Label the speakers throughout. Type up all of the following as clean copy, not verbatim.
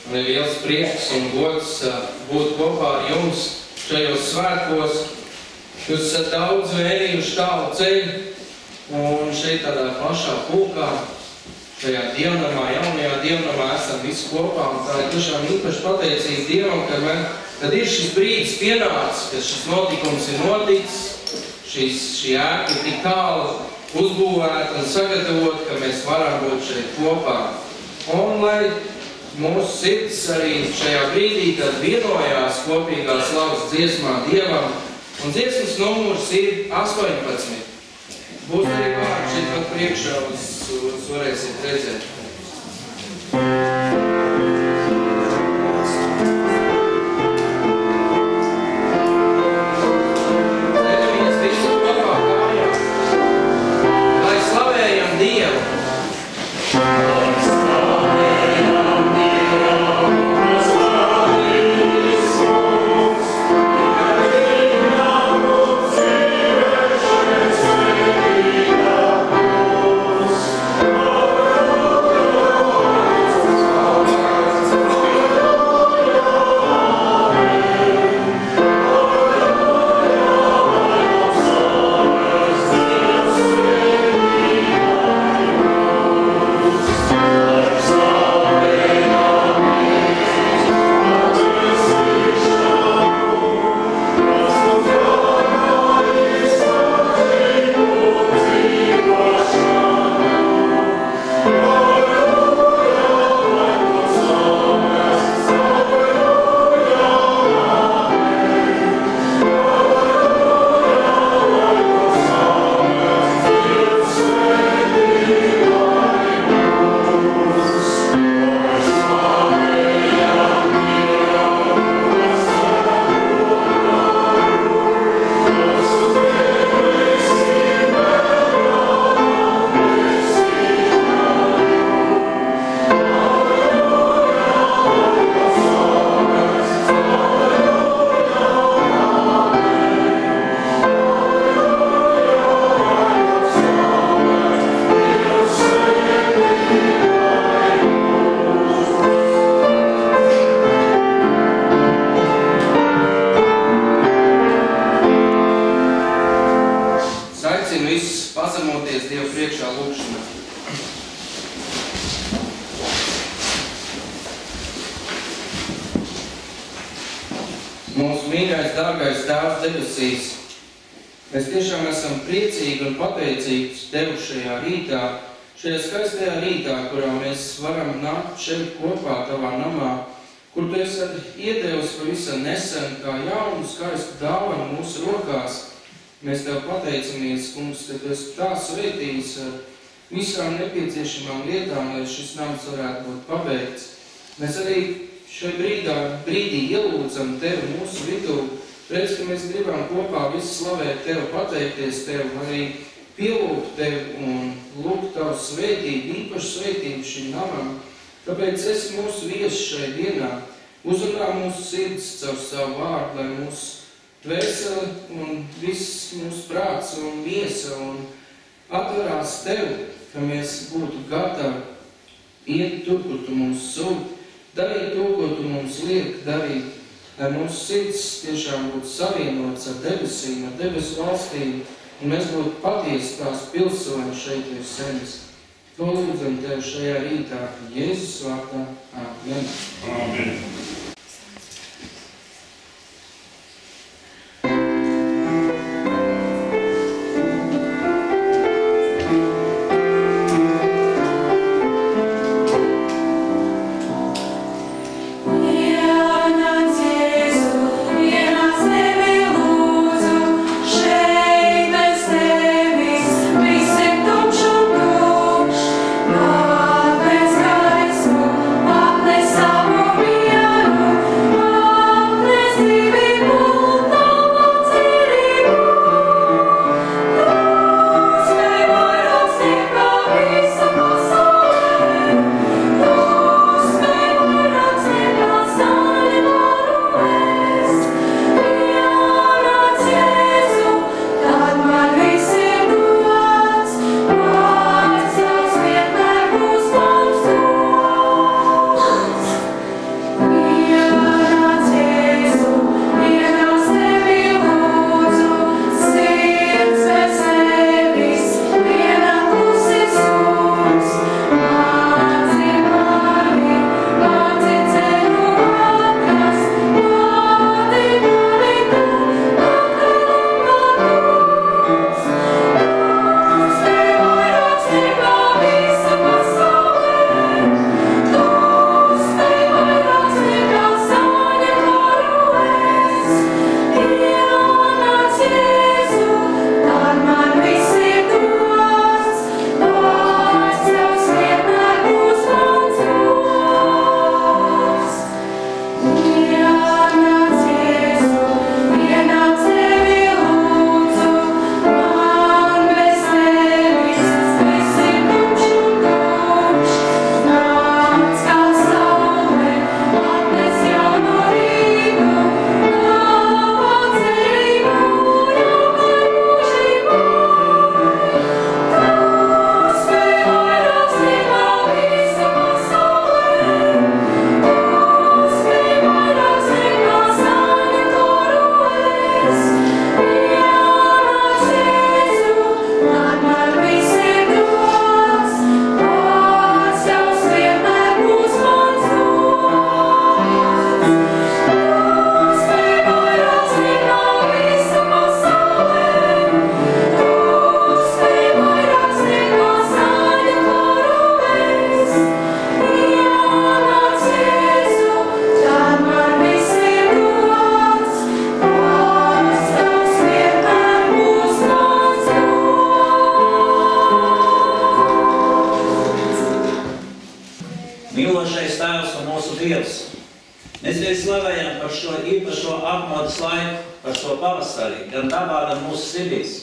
Speaker 1: Man ir liels prieks un gods būt kopā ar jums šajos svētkos. Jūs esat daudz vērījuši tālu ceļu un šeit tādā plašā pulkā, šajā dievnamā, jaunajā dievnamā esam visi kopā. Un tā ir tiešām īpaši pateicība Dievam, kad ir šis brīdis pienācis, kad šis notikums ir noticis, šī ēka ir tik tālu uzbūvēta un sagatavota, ka mēs varam būt šeit kopā. Un lai mūsu sirds arī šajā brīdī, kad vienojās kopīgā slavas dziesmā Dievam, un dziesmas numurs ir 18. Būs arī vārds šeit pat priekšā, uz varēsiet redzēt. Ceļamies visu kopā kājās, lai slavējam Dievu. Mūsu mīļais, dārgais Tēvs debesīs, mēs tiešām esam priecīgi un pateicīgi Tev šajā rītā, šajā skaistajā rītā, kurā mēs varam nākt šeit kopā Tavā namā, kur Tu esi iedevis pavisam nesen kā jaunu skaistu dāvanu mūsu rokās. Mēs Tev pateicamies, Kungs, ka Tu esi tā svētījis ar visām nepieciešamām lietām, lai šis nams varētu būt pabeigts. Mēs arī šai brīdī ielūdzam Tevi mūsu vidū, redz, ka mēs gribam kopā visi slavēt Tev, pateikties Tev, arī pielūgt Tevi un lūgt Tavu svētību, īpašu svētību šim namam. Tāpēc esi mūsu viesis šai dienā, uzrunā mūsu sirds caur savu vārdu, lai mūsu dvēseli un viss mūsu prāts un miesa un atverās Tev, ka mēs būtu gatavi iet tur, kur Tu mūs sūti, darīt to, ko Tu mums liek darīt, lai mūsu sirds tiešām būtu savienots ar debesīm, ar debesu valstīm, un mēs būtu patiesi tās pilsoņi šeit virs zemes. To lūdzam Tev šajā rītā, Jēzus vārdā. Amen.
Speaker 2: Amen.
Speaker 3: Savu
Speaker 2: Mēs tevi slavējam par šo īpašo apmodas laiku, par šo pavasarī, gan dabā, gan mūsu sirdīs.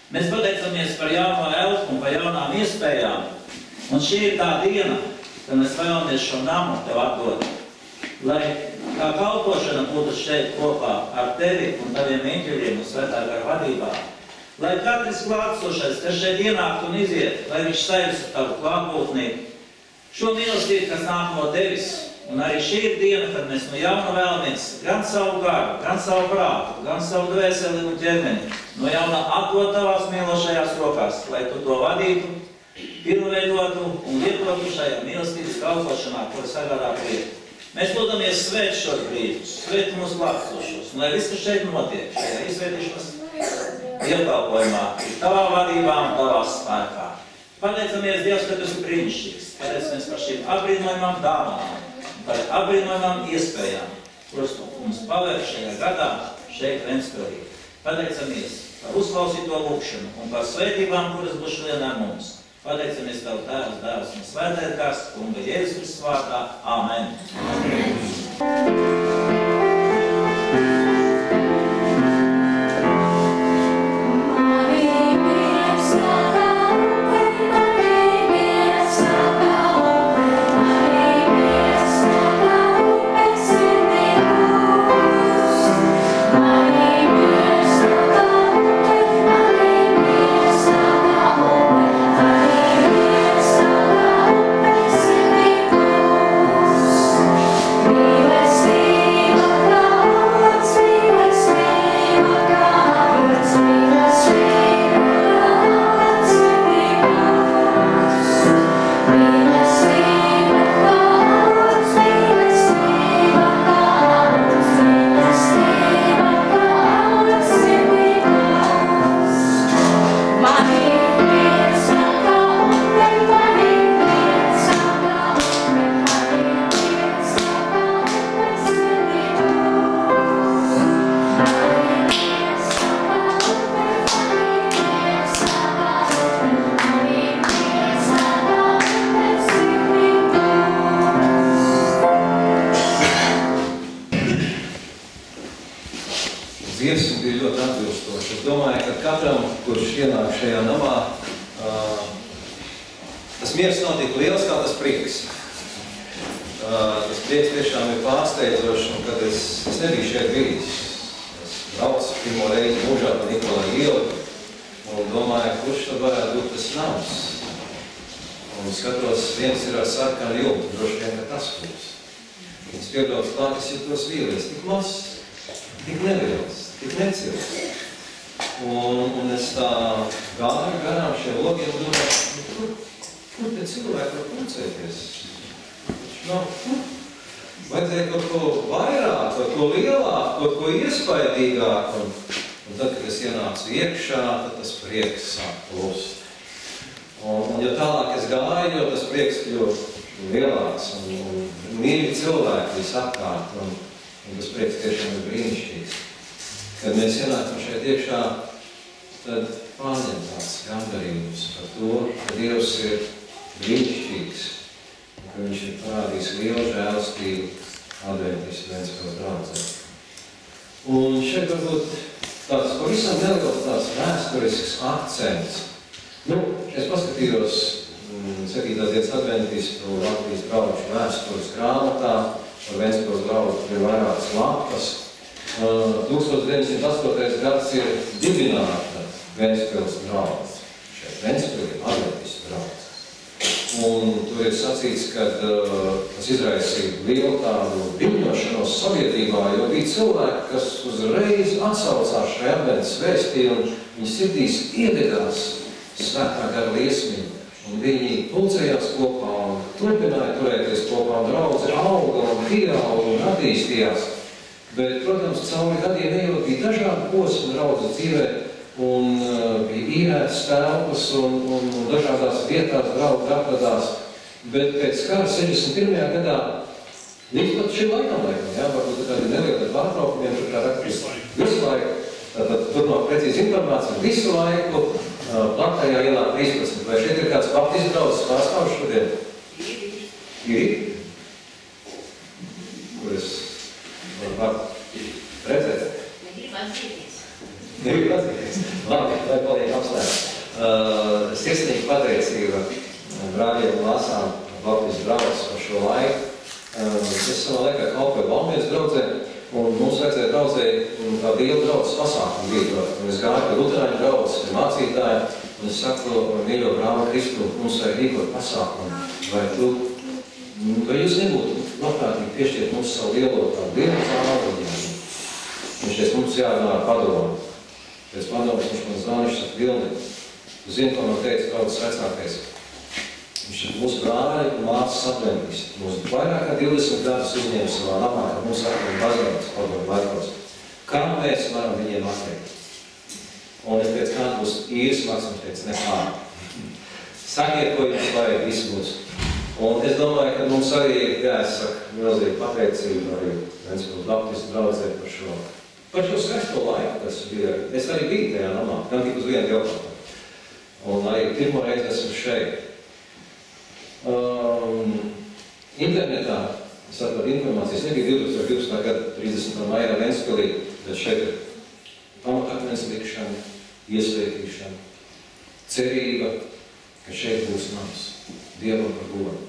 Speaker 2: Mēs pateicamies par jauno elpu un par jaunām iespējām. Un šī ir tā diena, kad mēs vēlamies šo namu tev atdot. Lai kā kalpošana būtu šeit kopā ar tevi un taviem eņģeļiem un svētā gara vadībā. Lai katrs klātsošais, kas šeit ienākt un iziet, lai viņš sajūst tavu klātbūtni. Šo mīlestību, kas nāk no tevis. Un arī šī ir diena, kad mēs no jauna vēlamies gan savu garu, gan savu prātu, gan savu dvēseli un ķermeni no jauna atdot tavās mīlošajās rokās, lai tu to vadītu, pilnveidotu un lietotu šajā mīlestības kalpošanā, kura sagādā prieku. Mēs lūdzamies svēt šos brīžus, svēt mūsu klātsošos, un lai viss, kas šeit notiek, šajā izvērtīšanas iekalpojumā, ir tavā vadībā un tavā spēkā. Pateicamies, Dievs, ka tu esi brīnišķīgs. Pateicamies par šīm apbrīnojumām dāvām, par apbrīnojumām iespējām, kuras mums pavēr šajā gadā, šeit Ventspilī. Pateicamies par uzklausīto lūkšanu un par svētībām, kuras būs šodien ar mums. Pateicamies Tev, Tēvs, Dēls un Svētais Gars, Kunga Jēzus Kristus vārdā. Āmen.
Speaker 3: Dziesma bija ļoti atbilstoša. Es domāju, ka katram, kurš ienāk šajā namā, tas miers nav tik liels, kā tas prieks. Tas prieks tiešām ir pārsteidzošs, un kad es nebiju šeit bijis. Es braucu pirmo reizi mūžā pa Nikolai ielu un domāju, kurš tad varētu būt tas nams. Un skatos, viens ir ar sarkanu jumtu, droši vien, ka tas būs. Viņas piebrauc klāt, es jūtos vīlies, tik mazs, tik neliels, tik necils. Un es tā gāju garām šiem logiem un domāju, kur te cilvēki var pulcēties? Vajadzēja kaut ko vairāk, kaut ko lielāk, kaut ko iespaidīgāk. Un tad, kad es ienācu iekšā, tad tas prieks sāk plūst. Un jo tālāk es gāju, jo tas prieks kļūst lielāks un mīļi cilvēki visapkārt. Un tas prieks tiešām ir brīnišķīgs. Kad mēs ienākam šeit iekšā, tad pārņem tāds gandarījums par to, ka Dievs ir brīnišķīgs, ka viņš ir parādījis lielu žēlastību adventistu Ventspils draudzē. Un šeit varbūt tāds pavisam neliels tāds vēsturisks akcents. Es paskatījos 7. dienas adventistu Latvijas draugu vēstures grāmatā par Ventspils draugu, tur ir vairākas lapas. 1908. gads ir dibināta Ventspils draugs. Šeit Ventspils ir adventistu draugs. Un tur ir sacīts, ka tas izraisīja lielu tādu viļņošanos sabiedrībā, jo bija cilvēki, kas uzreiz atsaucās šai adventas vēstī un viņi sirdīs iedegās svētā gara liesmiņu. Un viņi pulcējās kopā un turpināja turēties kopā un draudze auga un pieauga un attīstījās. Bet, protams, cauri gadiem ejot bija dažādi posmi draudzes dzīvē un bija īrētas telpas un dažādās vietās draudze atradās. Bet pēc kara 61. gadā, līdz pat šim laikam, varbūt tādi nelieli pārtraukumiem, kā rakstīs visu laiku, tātad tur nav precīzi informācija, visu laiku Plaktajā ielā 13. Vai šeit ir kāds baptistu draudzes pārstāvs šodien? Ir? Kur es Nebija patīkties. Labi, lai paliek apslēgt. Sirsnīgi pateicība brāļiem un māsām Baptistu draugs par šo laiku. Es savā laikā kalpoju Valmieras draudzē, un mums vajadzēja draudzēji kā Dieva draudzes pasākumu rīkot. Un es gāju pie luterāņu draudzes, pie mācītāja, un es saku, mīļo brāli Kristu, mums vajag rīkot pasākumu. Vai jūs nebūtu labprātīgi piešķiet mums savu lielo tādu lielu zāli? Viņš teica, mums jārunā ar padomu. Pēc padomas viņš man zvanīja, saka, Vilni, tu zini, ko man teica draudzes vecākais. Viņš ir mūsu brāļi un mācas apvienības. Mūsu vairāk kā 20 gadus uzņēma savā namā, ka mums apvienības baznīcas padomu laikos. Kā mēs varam viņiem atteikt? Un es teicu, kāda būs īres maksa? Viņš teica, nekā. Sakiet, ko jums vajag, visu būs. Un es domāju, ka mums arī ir jāsaka milzīgi pateicība arī Ventspils Baptistu draudzē par šo skaisto laiku, kas bija. Es arī biju tajā namā, gan tik uz vienu jautājumu. Un arī pirmo reizi esmu šeit. Internetā, es atveru informācijas, nebija 2012. gada 30. maijā Ventspilī, bet šeit ir pamatakmens likšana, iesvētīšana, cerība, ka šeit būs nams, Dievam par godu.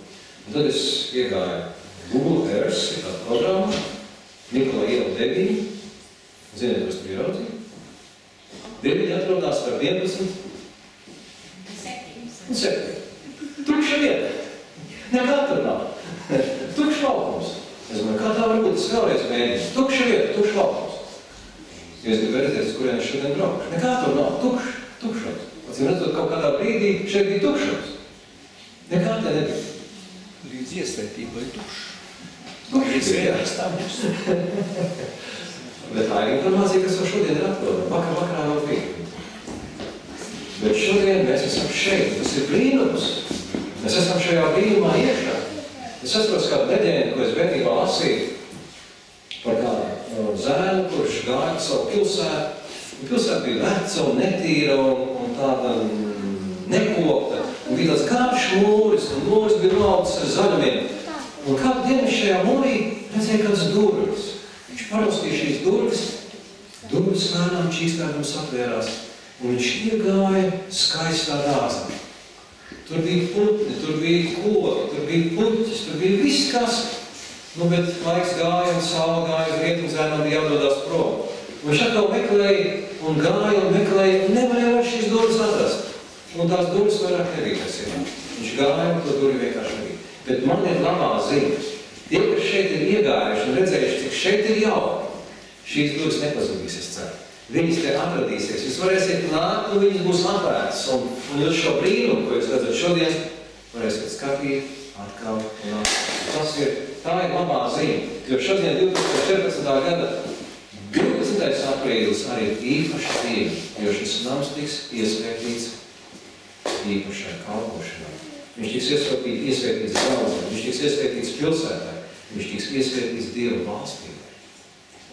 Speaker 3: Un tad es iegāju Google Earth, ir tāda programma, Nikola iela 9, ziniet, kas tur ieraudzīja? 9 atrodās par 11 un 7. Tukša vieta. Nekā tur nav. Tukšs laukums. Es domāju, kā tā var būt? Es vēlreiz mēģinu. Tukša vieta, tukšs laukums. Jo es gribu redzēt, uz kurien es šodien braukšu. Nekā tur nav. Tukšums. Acīm redzot, kaut kādā brīdī šeit bija tukšums. Nekā te nebija.
Speaker 4: Līdz iesvētībai tukšs.
Speaker 3: Tukšs bija. Bet tā ir informācija, kas jau šodien ir atrodama. Vakarā vēl bija. Bet šodien mēs esam šeit. Tas ir brīnums. Mēs esam šajā brīnumā iekšā. Es atceros kādu leģendu, ko es bērnībā lasīju par kādu zēnu, kurš gāja pa savu pilsētu. Pilsēta bija veca un netīra un tāda nekopta. Un bija tāds garš mūris, un mūris bija laucis ar zaļumiem. Un kādu dienu šajā mūrī redzēja kādas durvis. Viņš paraustīja šīs durvis lēnām čīstēdams atvērās. Un viņš iegāja skaistā dārzā. Tur bija putni, tur bija koki, tur bija puķis, tur bija viss kas. Bet laiks gāja un saula gāja uz rietumzēmām, bija jādodās prom. Un viņš atkal meklēja un gāja un meklēja un nevarēja vairs šīs durvis atrast. Un tās durvis vairāk nebija, kas ir. Viņš gāja un to durvi vienkārši nebija. Bet man ir labā ziņa. Tie, kas šeit ir iegājuši un redzējuši, cik šeit ir jauki, šīs durvis nepazudīs, es ceru. Viņas te atradīsies. Jūs varēsiet nākt, un viņas būs atvērtas. Un jūs šo brīnumu, ko jūs redzat šodien, varēsiet skatīt atkal un atkal. Tā ir labā ziņa. Jo šodien 2014. gada 12. aprīlis arī ir īpaša diena, jo šis nams tiks iesvētīts īpašai kalpošanai. Viņš tiks iesvētīts draudzē, viņš tiks iesvētīts pilsētā, viņš tiks iesvētīts Dieva valstībai.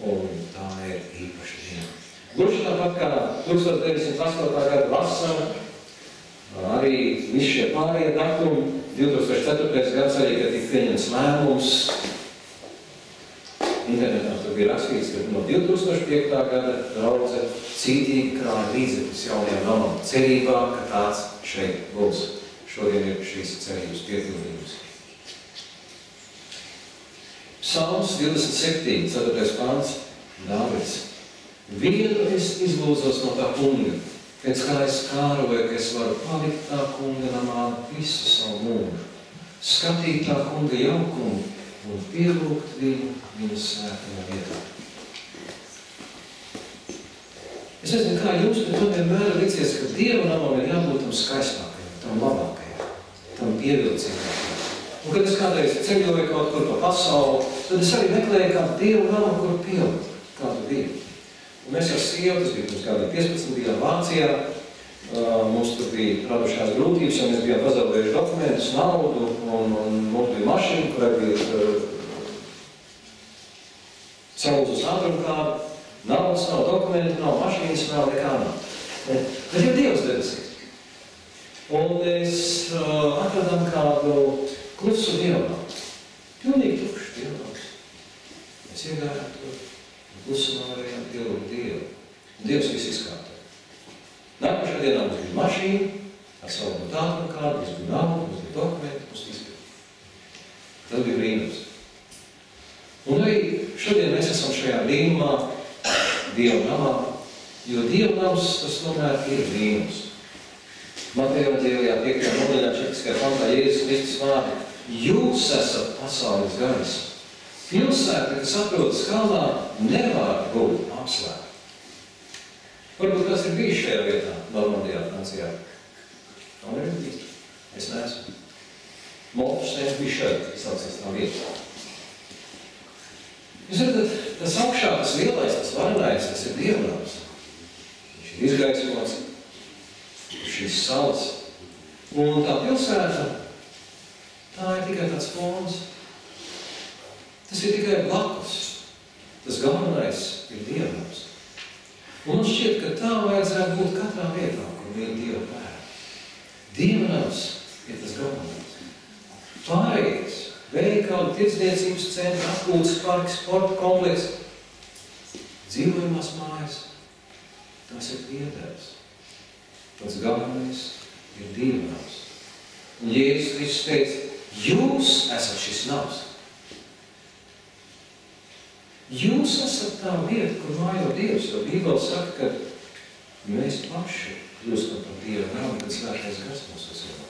Speaker 3: Un tā ir īpaša diena. Gluži tāpat kā 1908. gada vasara, arī visi šie pārējie datumi, 2004. gads arī, kad tika pieņemts lēmums, internetā tur bija rakstīts, ka no 2005. gada draudze cītīgi krāja līdzekļus jaunajām namām, cerībā, ka tāds šeit būs. Šodien ir šīs cerības piepildījums. Psalms 27, 4. pants, Dāvids. Vienu es izlūdzos no tā kunga, pēc kā es kāroju, ka es varu palikt tā kunga namā visu savu mūžu, skatīt tā kunga jaukumu un pielūgt viņu svētajā vietā. Es nezinu, kā jums, bet man vienmēr licies, ka Dieva namam ir jābūt tam skaistākajam, tam labākajam, tam pievilcīgākajam. Un kad es kādreiz ceļoju kaut kur pa pasauli, tad es arī meklēju kādu Dieva namu, kuru pielikt, kādu bija. Un mēs ar sievu, tas bija pirms kādiem 15 bijām Vācijā, mums tur bija radušās grūtības, jo mēs bijām pazaudējuši dokumentus, naudu, un mums bija mašīna, kurai bija salūzus ātrumu kādu, naudas nav, dokumentu nav, mašīnas nav, nekā nav. Bet jau Dievs debesīs. Un mēs atradām kādu klusu dievnāmu. Pilnīgi tukšu dievnāmu. Mēs iegājām tur. Klusumā varējām pielūgt Dievu. Un Dievs viss izkārto. Nākošajā dienā mums bija mašīna, ar savu notālumu kādu, mums bija nauda, mums bija dokumenti, mums izpildīt. Tas bija brīnums. Un arī šodien mēs esam šajā brīnumā, Dieva namā, jo Dieva nams tas tomēr ir brīnums. Mateja evaņģēlijā 5. nodaļā 14. pantā Jēzus Kristus vārdi: Jūs esat pasaules gaisma. Pilsēta, kas atrodas kalnā, nevar būt apslēgta. Varbūt kas ir bijis šajā vietā, Normandijā, Francijā. Nav neviens bijis. Es neesmu. Moltešteins bija šeit, saucies tā vieta. Jūs redzat, tas augšā, tas lielais, tas varenais, tas ir Dievnams. Viņš ir izgaismots, šis saules. Un tā pilsēta, tā ir tikai tāds fons. Tas ir tikai blakus. Tas galvenais ir Dievnams. Un man šķiet, ka tā vajadzētu būt katrā vietā, kur ir Dieva bērni. Dievnams ir tas galvenais. Pārējais, veikali, tirdzniecības centri, atpūtas parks, sporta kompleks, dzīvojamās mājas, tās ir piedevs. Pats galvenais ir Dievnams. Un Jēzus Kristus teica: Jūs esat šis nams. Jūs esat tā vieta, kur mājo Dievs, jo Bībele saka, ka mēs paši kļūstam par Dieva namu, kad svētais gars mūs uzvada.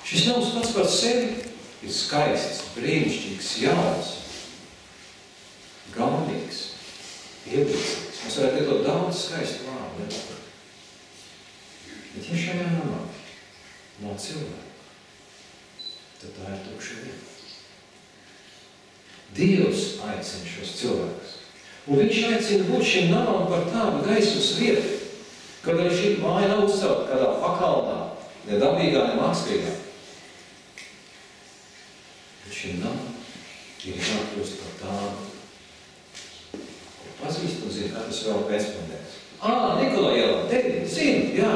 Speaker 3: Šis nams pats par sevi ir skaists, brīnišķīgs, jauns, gaumīgs, iepriecīgs. Mēs varētu lietot daudz skaistu vārdu. Bet ja šajā namā nav cilvēku, tad tā ir tukša vieta. Dievs aicina šos cilvēkus. Un viņš aicina būt šim namam par tādu gaismas vietu, kad arī šī māja nav uzcelta kādā pakalnā, ne dabīgā, ne mākslīgā. Bet šim namam ir jākļūst par tādu, ko pazīst un zina, katrs vēl pēcpandēs. Nikolai ielā, te, zini, jā.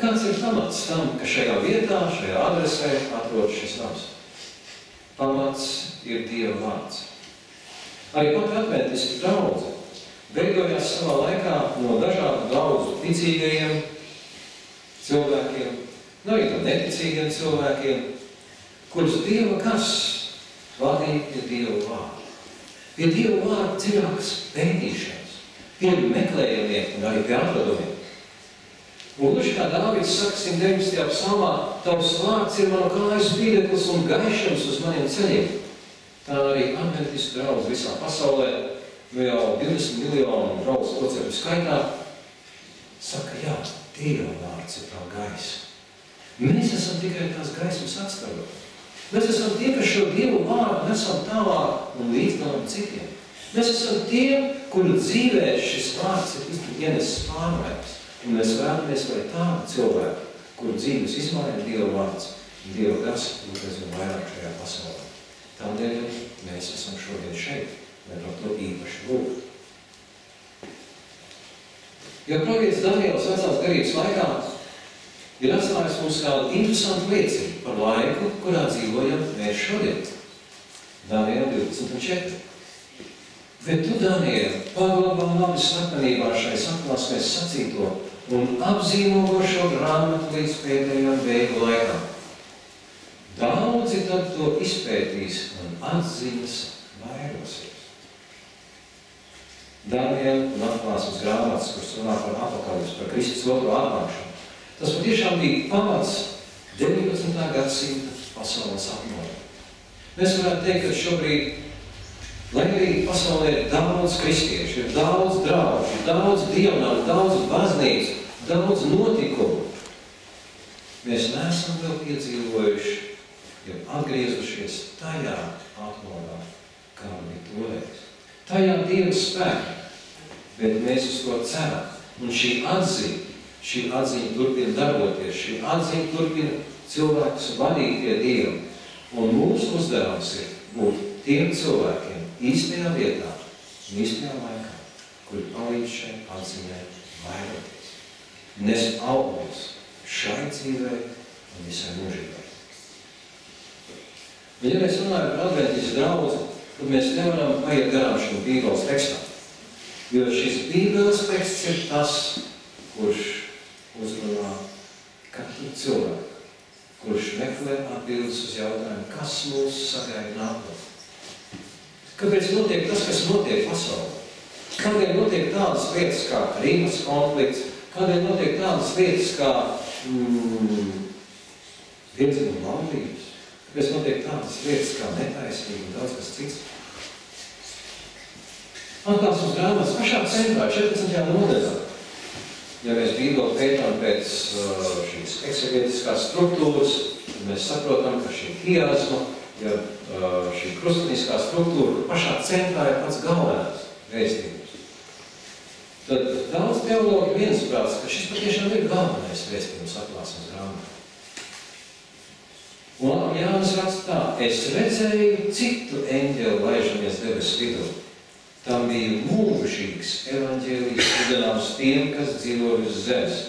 Speaker 3: Kāds ir pamats tam, ka šajā vietā, šajā adresē atrodas šis nams? Pamats ir Dieva vārds. Arī pat adventistu draudze veidojās savā laikā no dažādu daudzu ticīgajiem cilvēkiem, no arī neticīgiem cilvēkiem, kurus Dieva gars vadīja pie Dieva vārda. Pie Dieva vārda dziļākas pētīšanas, pie meklējumiem un arī pie atradumiem. Un gluži kā Dāvids saka 119. psalmā: Tavs vārds ir manu kājas spīdeklis un gaišams uz maniem ceļiem. Tā arī adventistu draudze visā pasaulē, jau 20 miljonu draudz locekļu skaitā, saka, jā, Dieva vārds ir tā gaisa. Mēs esam tikai tās gaismas atstarot. Mēs esam tie, kas šo Dievu vārdu nesam tālāk un līdzdalām citiem. Mēs esam tie, kuru dzīvē šis vārds ir ienesis pārmaiņas. Un mēs vēlamies, lai tādu cilvēku, kuru dzīves izmaina Dieva vārds, Dieva gars būtu aizvien vairāk šajā pasaulē. Tādēļ mēs esam šodien šeit, lai par to īpaši lūgtu. Jo pravietis Daniels vecās derības laikā ir atstājis mums kādu interesantu liecību par laiku, kurā dzīvojam mēs šodien. Daniela 12:4. Bet tu, Daniela, paglabā labi slepenībā šai atklāsmēs sacīto un apzīmogo šo grāmatu līdz pēdējām beigu laikām. Daudzi tad to izpētīs un atziņas vairosies. Daniela un atklāsmes grāmatas, kuras runā par apokalipsi, par Kristus otro atnākšanu. Tas patiešām bija pamats 19. gadsimta pasaules apmaiņai. Mēs varētu teikt, ka šobrīd, lai arī pasaulē ir daudz kristiešu, ir daudz draugu, ir daudz dievnāmu, daudz baznīcu, daudz notikumu, mēs neesam vēl piedzīvojuši, jau atgriezušies tajā atmodā, kā bija toreiz. Tajā Dieva spēkā, bet mēs uz to ceram. Un šī atziņa turpina darboties, šī atziņa turpina cilvēkus vadīt pie Dieva. Un mūsu uzdevums ir būt tiem cilvēkiem īstajā vietā un īstajā laikā, kuri palīdz šai atziņai vairoties. Nes augļus šai dzīvei un visai mūžībai. Un, ja mēs runājam par adventistu draudzi, tad mēs nevaram paiet garām šim Bībeles tekstam. Jo šis Bībeles teksts ir tas, kurš uzrunā katru cilvēku, kurš meklē atbildes uz jautājumu, kas mūs sagaida nākotnē. Kāpēc notiek tas, kas notiek pasaulē? Kādēļ notiek tādas lietas kā Krīmas konflikts, kādēļ notiek tādas lietas kā dziedzuma laulības, kāpēc notiek tādas lietas kā netaisnība un daudz kas cits. Atklāsmes grāmatas pašā centrā, 14. nodaļā. Ja mēs Bībeli pētām pēc šīs eksegētiskās struktūras, tad mēs saprotam, ka šī hiasma, ja šī krustiniskā struktūra pašā centrā ir pats galvenais vēstījums. Tad daudz teologi viensprāts, ka šis patiešām ir galvenais vēstījums Atklāsmes grāmatā. Un Jānis raksta tā, es redzēju citu eņģeli laižamies debesu vidū. Tam bija mūžīgs evaņģēlijs sludināms tiem, kas dzīvo uz zemes,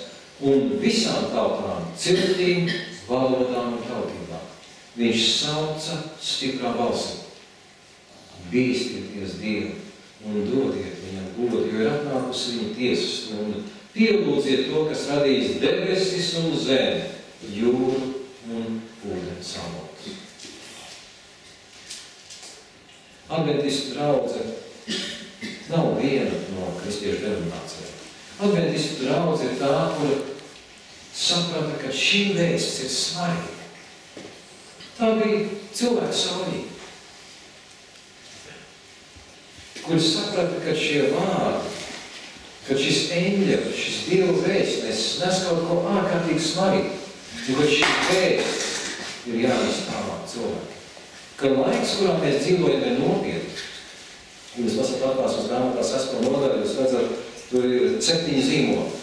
Speaker 3: un visām tautām, ciltīm, valodām un tautībām. Viņš sauca stiprā balsī. Bīstieties Dievu un dodiet viņam godu, jo ir atnākusi viņa tiesas stunda. Pielūdziet to, kas radījis debesis un zemi, jūru un ūdens avotus. Adventistu draudze nav viena no kristiešu denominācijām. Adventistu draudze ir tā, kura saprata, ka šī vēsts ir svarīga. Tā bija cilvēku saulība, kuri saprata, ka šie vārdi, ka šis eņģelis, šis Dieva vēstnesis nes kaut ko ārkārtīgi svarīgu, un ka šī vēsts ir jānes tālāk cilvēki. Ka laiks, kurā mēs dzīvojam, ir nopietni. Ja jūs lasat Atklāsmes grāmatā 6. nodaļu, jūs redzat, tur ir 7 zīmoli.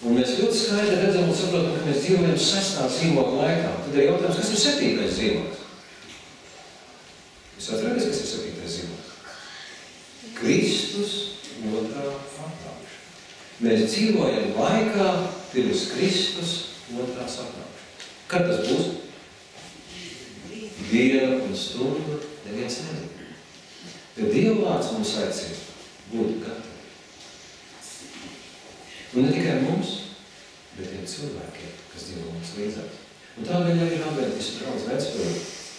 Speaker 3: Un mēs ļoti skaidri redzam un saprotam, ka mēs dzīvojam 6. zīmola laikā. Tad ir jautājums, kas ir 7. zīmols? Jūs atcerēties, kas ir 7. zīmols? Kristus otrā atnākšana. Mēs dzīvojam laikā pirms Kristus otrās atnākšana. Kad tas būs? Diena un stundu neviens nezina. Bet Dieva vārds mums aicina būt gatavi. Un ne tikai mums, bet tiem cilvēkiem, kas dzīvo mums līdzās. Un tādēļ ir adventistu draudze Ventspilī,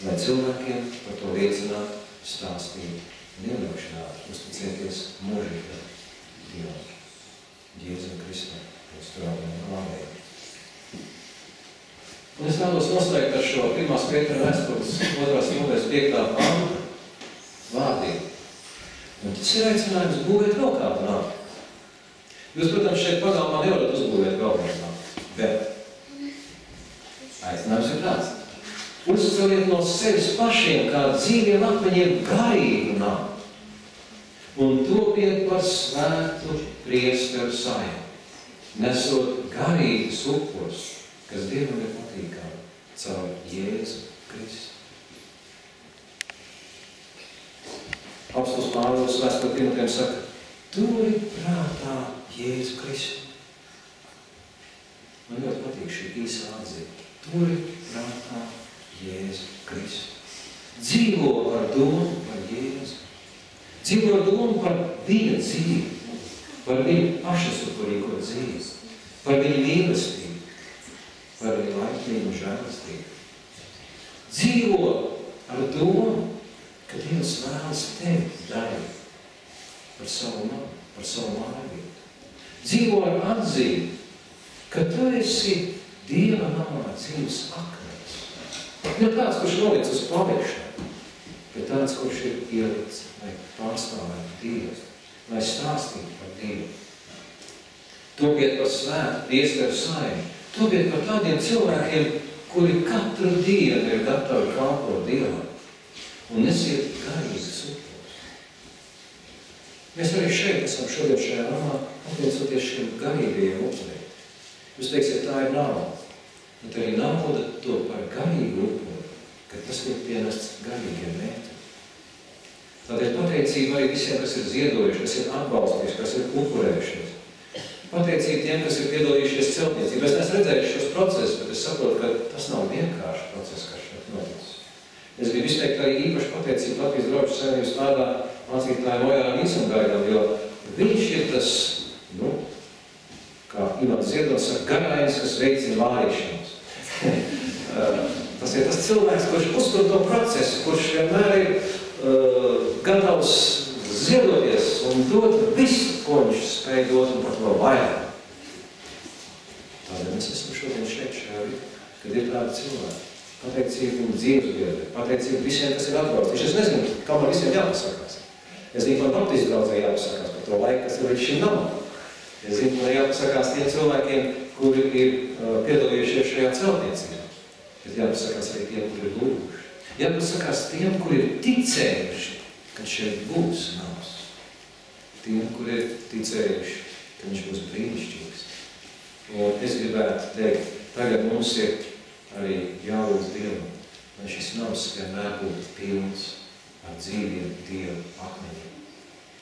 Speaker 3: lai cilvēkiem par to liecināt, stāstīt un ieļaušanāt, uzticēties mūžībā Dievam, Jēzum Kristum, mūsu draugiem un glābējiem. Un es vēlos noslēgt ar šo 1. Pētera vēstules 2. nodaļas 5. pantu vārdiem. Un tas ir aicinājums būvēt vēl kādu nāmu. Jūs, protams, šeit pagalmā nevarat uzbūvēt vēl kādu nāmu, bet aicinājums ir tāds. Uzceliet no sevis pašiem kā dzīviem akmeņiem garīgu nāmu un topiet par svētu priesteru saimi, nesot garīgus upurus, kas Dievam ir patīkami caur Jēzu Kristu. Apostols Pāvils vēstulē Timotejam saka, turi prātā Jēzu Kristu. Man ļoti patīk šī īsā atzīme. Turi prātā Jēzu Kristu. Dzīvo ar domu par Jēzu. Dzīvo ar domu par viņa dzīvi, par viņa pašasupurīgo dzīvi, par viņa mīlestību, par viņa laipnību un žēlastību. Dzīvo ar domu, ka Dievs vēlas tevi darīt par savu mājvietu. Dzīvo ar atzīmi, ka tu esi Dieva namā dzīves akmens. Ne tāds, kurš noliec uz palikšanu, bet tāds, kurš ir ielicis, lai pārstāvētu Dievu, lai stāstītu par Dievu. Topiet par svētu priesteru saimi, topiet par tādiem cilvēkiem, kuri katru dienu ir gatavi kalpot Dievam. Un nesiet garīgas upurus. Mēs arī šeit esam šodien šajā namā atliecoties šiem garīgajiem upuriem. Jūs teiksiet, tā ir nauda. Bet arī nauda to par garīgu upuru, kad tas tiek pienests garīgiem mērķiem. Tādēļ pateicība arī visiem, kas ir ziedojuši, kas ir atbalstījuši, kas ir upurējušies. pateicība tiem, kas ir piedalījušies celtniecībā. Es neesmu redzējis šos procesus, bet es saprotu, ka tas nav vienkārši process, kas šeit noticis. Es gribu izteikt arī īpaši pateicību Latvijas draugu savienības vārdā mācītājiem Ojāram Īsenbergam, jo viņš ir tas, kā Ivans Ziedonis saka, garājums, kas veicina vārīšanos. Tas ir tas cilvēks, kurš uztur to procesu, kurš vienmēr ir gatavs ziedoties un dot visu, ko viņš spēj dot un par to vairāk. Tādēļ mēs esam šodien šeit šajā vietā, kad ir tādi cilvēki. Pateicību un dzīvesbiedri, pateicību visiem, kas ir atbraucis. Es nezinu, kā man visiem jāpasakās. Es zinu, man baptistu draudzē jāpasakās par to laiku, kas ir līdz šim nav. Es zinu, man jāpasakās tiem cilvēkiem, kuri ir piedalījušies šajā celtniecībā. Bet jāpasakās arī tiem, kuri ir lūguši. Jāpasakās tiem, kuri ir ticējuši, ka šeit būs nams. Tiem, kuri ir ticējuši, ka viņš būs brīnišķīgs. Un es gribētu teikt, tagad mums ir arī jālūdz Dievam, lai šis nams vienmēr būtu pilns ar dzīviem Dieva akmeņiem.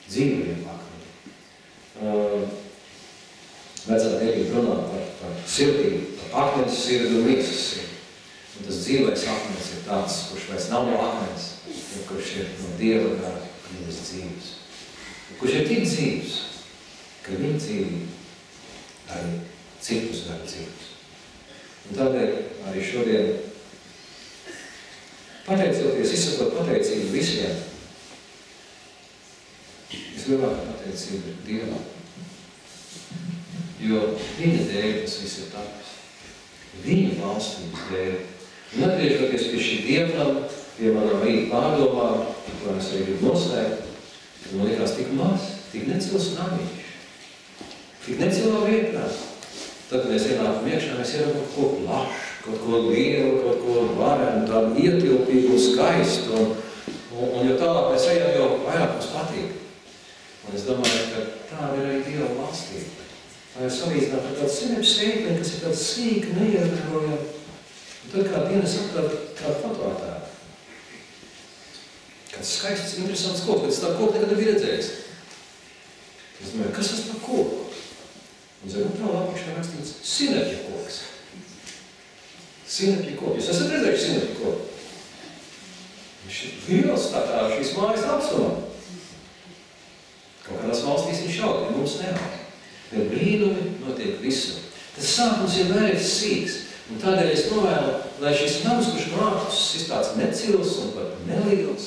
Speaker 3: Dzīviem akmeņiem. Vecā Dievība runā par sirdību, par akmeņas sirdi un miesas sirdi. Un tas dzīvais akmeņs ir tāds, kurš vairs nav no akmeņas, kurš ir no Dieva gara kļuvis dzīves. Kurš ir tik dzīves, ka viņa dzīvība arī citus gara dzīves. Un tādēļ arī šodien, pateicoties, izsakot pateicību visiem, vislielākā pateicība ir Dievam. Jo viņa dēļ tas viss ir tapis. Viņa valstības dēļ. Un atgriežoties pie šī dievnama, pie manām rīt pārdomām, ko es arī gribu noslēgt, kad man likās tik maz, tik necils namiņš, tik necilā vietnā. Tad, kad mēs ienākam iekšā, mēs ieram kaut ko plašu, kaut ko lielu, kaut ko varenu, tādu ietilpīgu un skaistu. Un jo tālāk mēs ejam, jo vairāk mums patīk. Un es domāju, ka tāda ir arī Dieva valstība. Tā ir salīdzināt ar tādu senības sēkļiem, kas ir tāda sīka, neievērojama. Un tad kā dienas atklāt kādu fotoattēlu. Kāds skaists, interesants koks, bet es tādu koku nekad nebiju redzējis. Es domāju, kas tas par koku? Un zem otrā lapakšā rakstīts sinepja koks. Sinepja koks. Jūs esat redzējuši sinepja koku? Viņš ir liels, tā kā šīs mājas apsumā. Kaut kādās valstīs viņš aug, ja mums neaug. Bet brīnumi notiek visur. Tas sākums ir vērts sīks. Un tādēļ es novēlu, lai šis nams, kurš nākus ir tāds necils un pat neliels,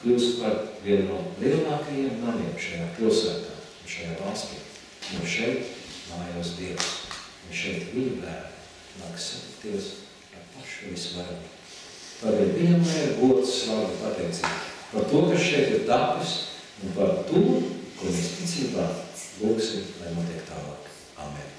Speaker 3: kļūst par vienu no lielākajiem namiem šajā pilsētā un šajā valstī. Un šeit mājās Dievs. Un šeit viņa bērni nāk satikties ar pašu visvarenību. Tādēļ viņam ir gods, slavu un pateicību par to, kas šeit ir tapis un par to, ko mēs ticībā lūgsim, lai notiek tālāk. Amen.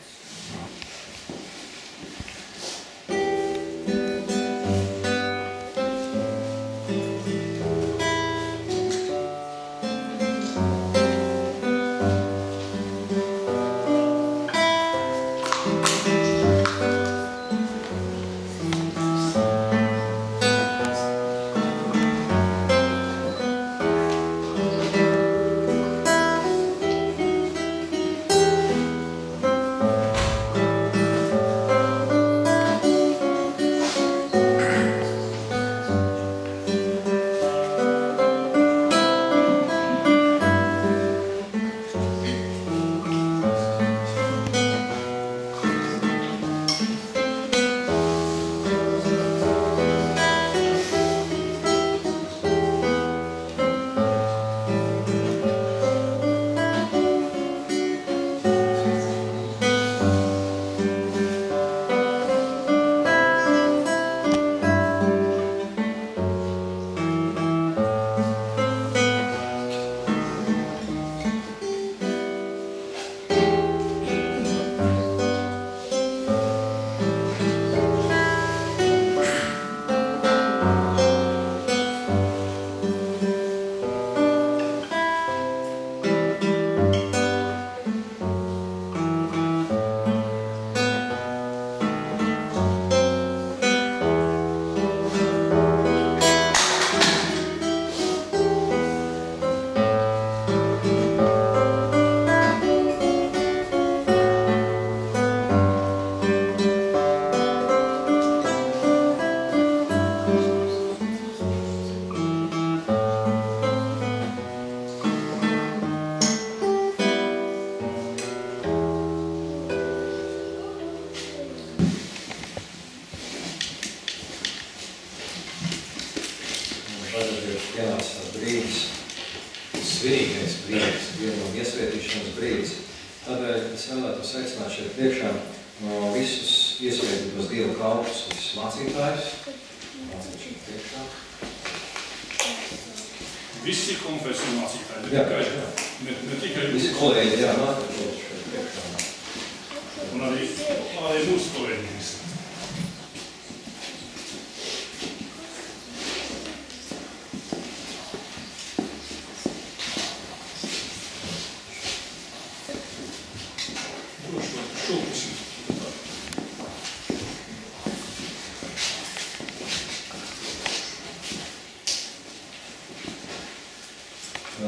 Speaker 3: pienācis brīdis, svinīgais brīdis, viena no iesvētīšanas brīdis. Tādēļ es vēlētos aicināt šeit priekšā visus iesvētītos Dieva kalpus, visus mācītājus. Mācīt šeit priekšā.
Speaker 5: Visi konfesiju mācītāji, ne tikai
Speaker 3: visi kolēģi, jā, nākat šeit priekšā.
Speaker 5: Un arī mūsu kolēģi visi.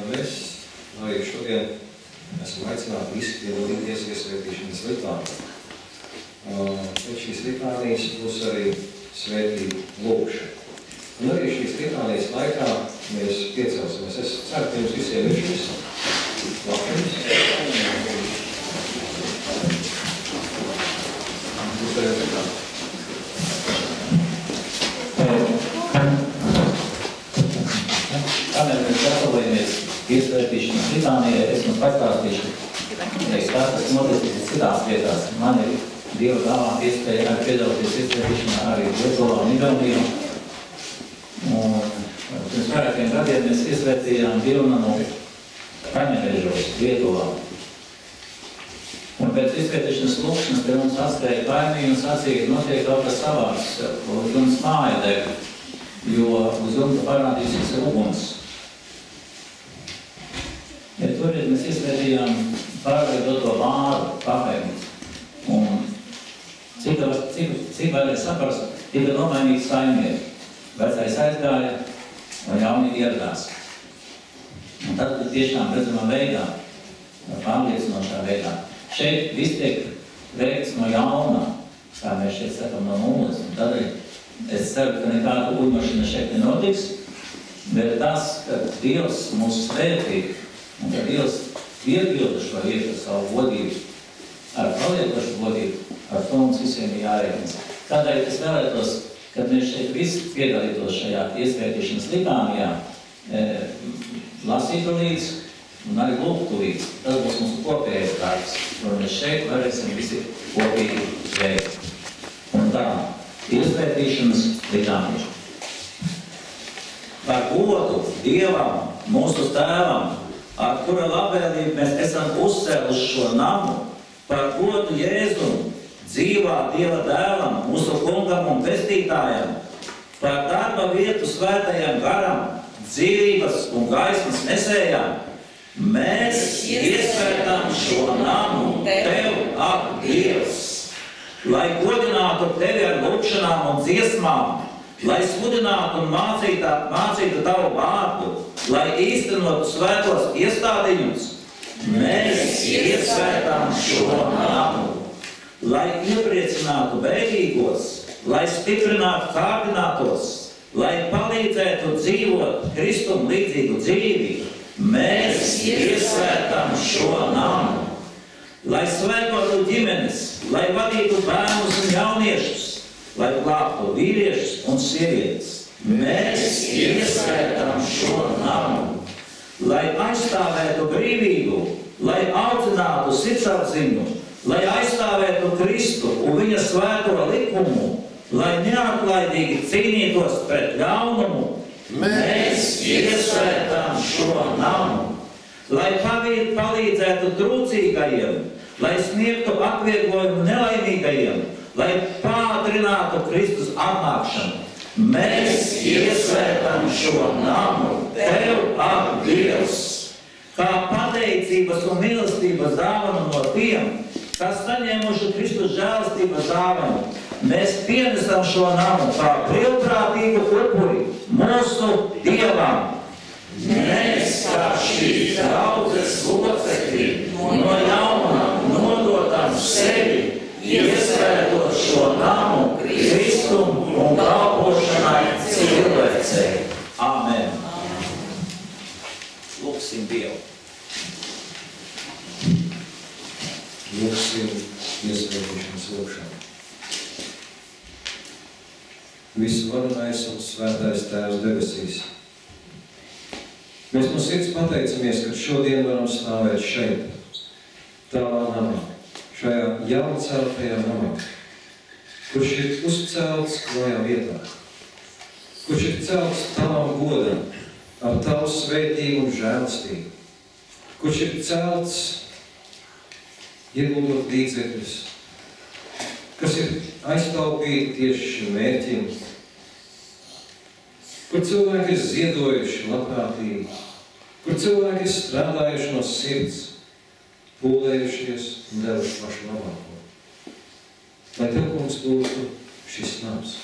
Speaker 3: Mēs arī šodien esam aicināti visi piedalīties iesvētīšanas litānijā. Pēc šīs litānijas būs arī svētība lūkšana. Un arī šīs litānijas laikā mēs piecelsimies. Es ceru, ka jums visiem ir šis lapums. Būs arī litānija.
Speaker 2: Kamēr mēs gatavojamies iesvētīšanas litānijai, es jums pastāstīšu, kas noticis citās vietās. Man ir Dieva dāvā iespēja arī piedalīties iesvētīšanā arī Lietuvā un Igaunijā. Pirms vairākiem gadiem mēs iesvētījām Vilnanu Kaņemežos, Lietuvā. Un pēc iesvētīšanas lūkšanas pie mums atskrēja kaimiņi un sacīja, notiek kaut kas savāds, uz jums māja deg, jo uz jumta parādīsies uguns. Ja toreiz mēs iesvētījām pārveidoto vāru kapeinis. Un cik varēja saprast, tika nomainīts saimnieki. Vecais aizgāja un jauni ieradās. Un tad tiešām redzamā veidā, pārliecinošā veidā. Šeit viss tiek veikts no jauna, kā mēs šeit sakam, no nulles. Un tādēļ es ceru, ka nekāda uļmašana šeit nenotiks, bet tas, ka Dievs mūs svētī un ka Dievs piepilda šo vietu ar savu godību, ar paliekošu godību, ar to mums visiem ir jārēķins. Tādēļ es vēlētos, kad mēs šeit visi piedalītos šajā iesvētīšanas litānijā, lasītu līdz un arī lūgtu līdz. Tas būs mūsu kopējais darbs, un mēs šeit varēsim visi kopīgi veikt. Un tā, iesvētīšanas litānija. Par godu Dievam, mūsu tēvam, ar kura labvēlību mēs esam uzcēluši šo namu, par godu Jēzum, dzīvā Dieva dēlam, mūsu kungam un pestītājam, par darba vietu svētajam garam, dzīvības un gaismas nesējam, mēs iesvētām šo namu Tev, ak, Dievs, lai godinātu Tevi ar lūkšanām un dziesmām, lai sludinātu un mācītu Tavu vārdu, lai īstenotu svētos iestādiņus, mēs iesvētām šo namu, lai iepriecinātu bēdīgos, lai stiprinātu kārdinātos, lai palīdzētu dzīvot Kristum līdzīgu dzīvi, mēs iesvētām šo namu, lai svētotu ģimenes, lai vadītu bērnus un jauniešus, lai glābtu vīriešus un sievietes. Mēs iesvētām šo namu, lai aizstāvētu brīvību, lai audzinātu sirdsapziņu, lai aizstāvētu Kristu un viņa svēto likumu, lai neatlaidīgi cīnītos pret ļaunumu. Mēs iesvētām šo namu, lai palīdzētu trūcīgajiem, lai sniegtu atvieglojumu nelaimīgajiem, lai pātrinātu Kristus atnākšanu. Mēs iesvētām šo namu Tev, ak, Dievs, kā pateicības un mīlestības dāvanu no tiem, kas saņēmuši Kristus žēlastības dāvanu. Mēs pienesam šo namu kā brīvprātīgu upuri mūsu Dievam. Mēs, kā šīs draudzes locekļi, no jauna nododam sevi, iesvētot šo namu Kristum un kalpošanai cilvēcei. Āmen. Lūksim Dievu.
Speaker 3: Lūksim iesvētīšanas lūkšanu. Visvarenais un svētais Tēvs debesīs, Mēs no sirds pateicamies, ka šodien varam stāvēt šeit, tavā namā, šajā jaunceltajā namā, kurš ir uzcelts klājā vietā, kurš ir celts tavam godam, ar tavu svētību un žēlastību, kurš ir celts ieguldot līdzekļus, kas ir aiztaupīti tieši šim mērķim, kur cilvēki ir ziedojuši labprātīgi, kur cilvēki ir strādājuši no sirds, pūlējušies un devuši pašu labāko. Lai Tev, kungs, būtu šis nams.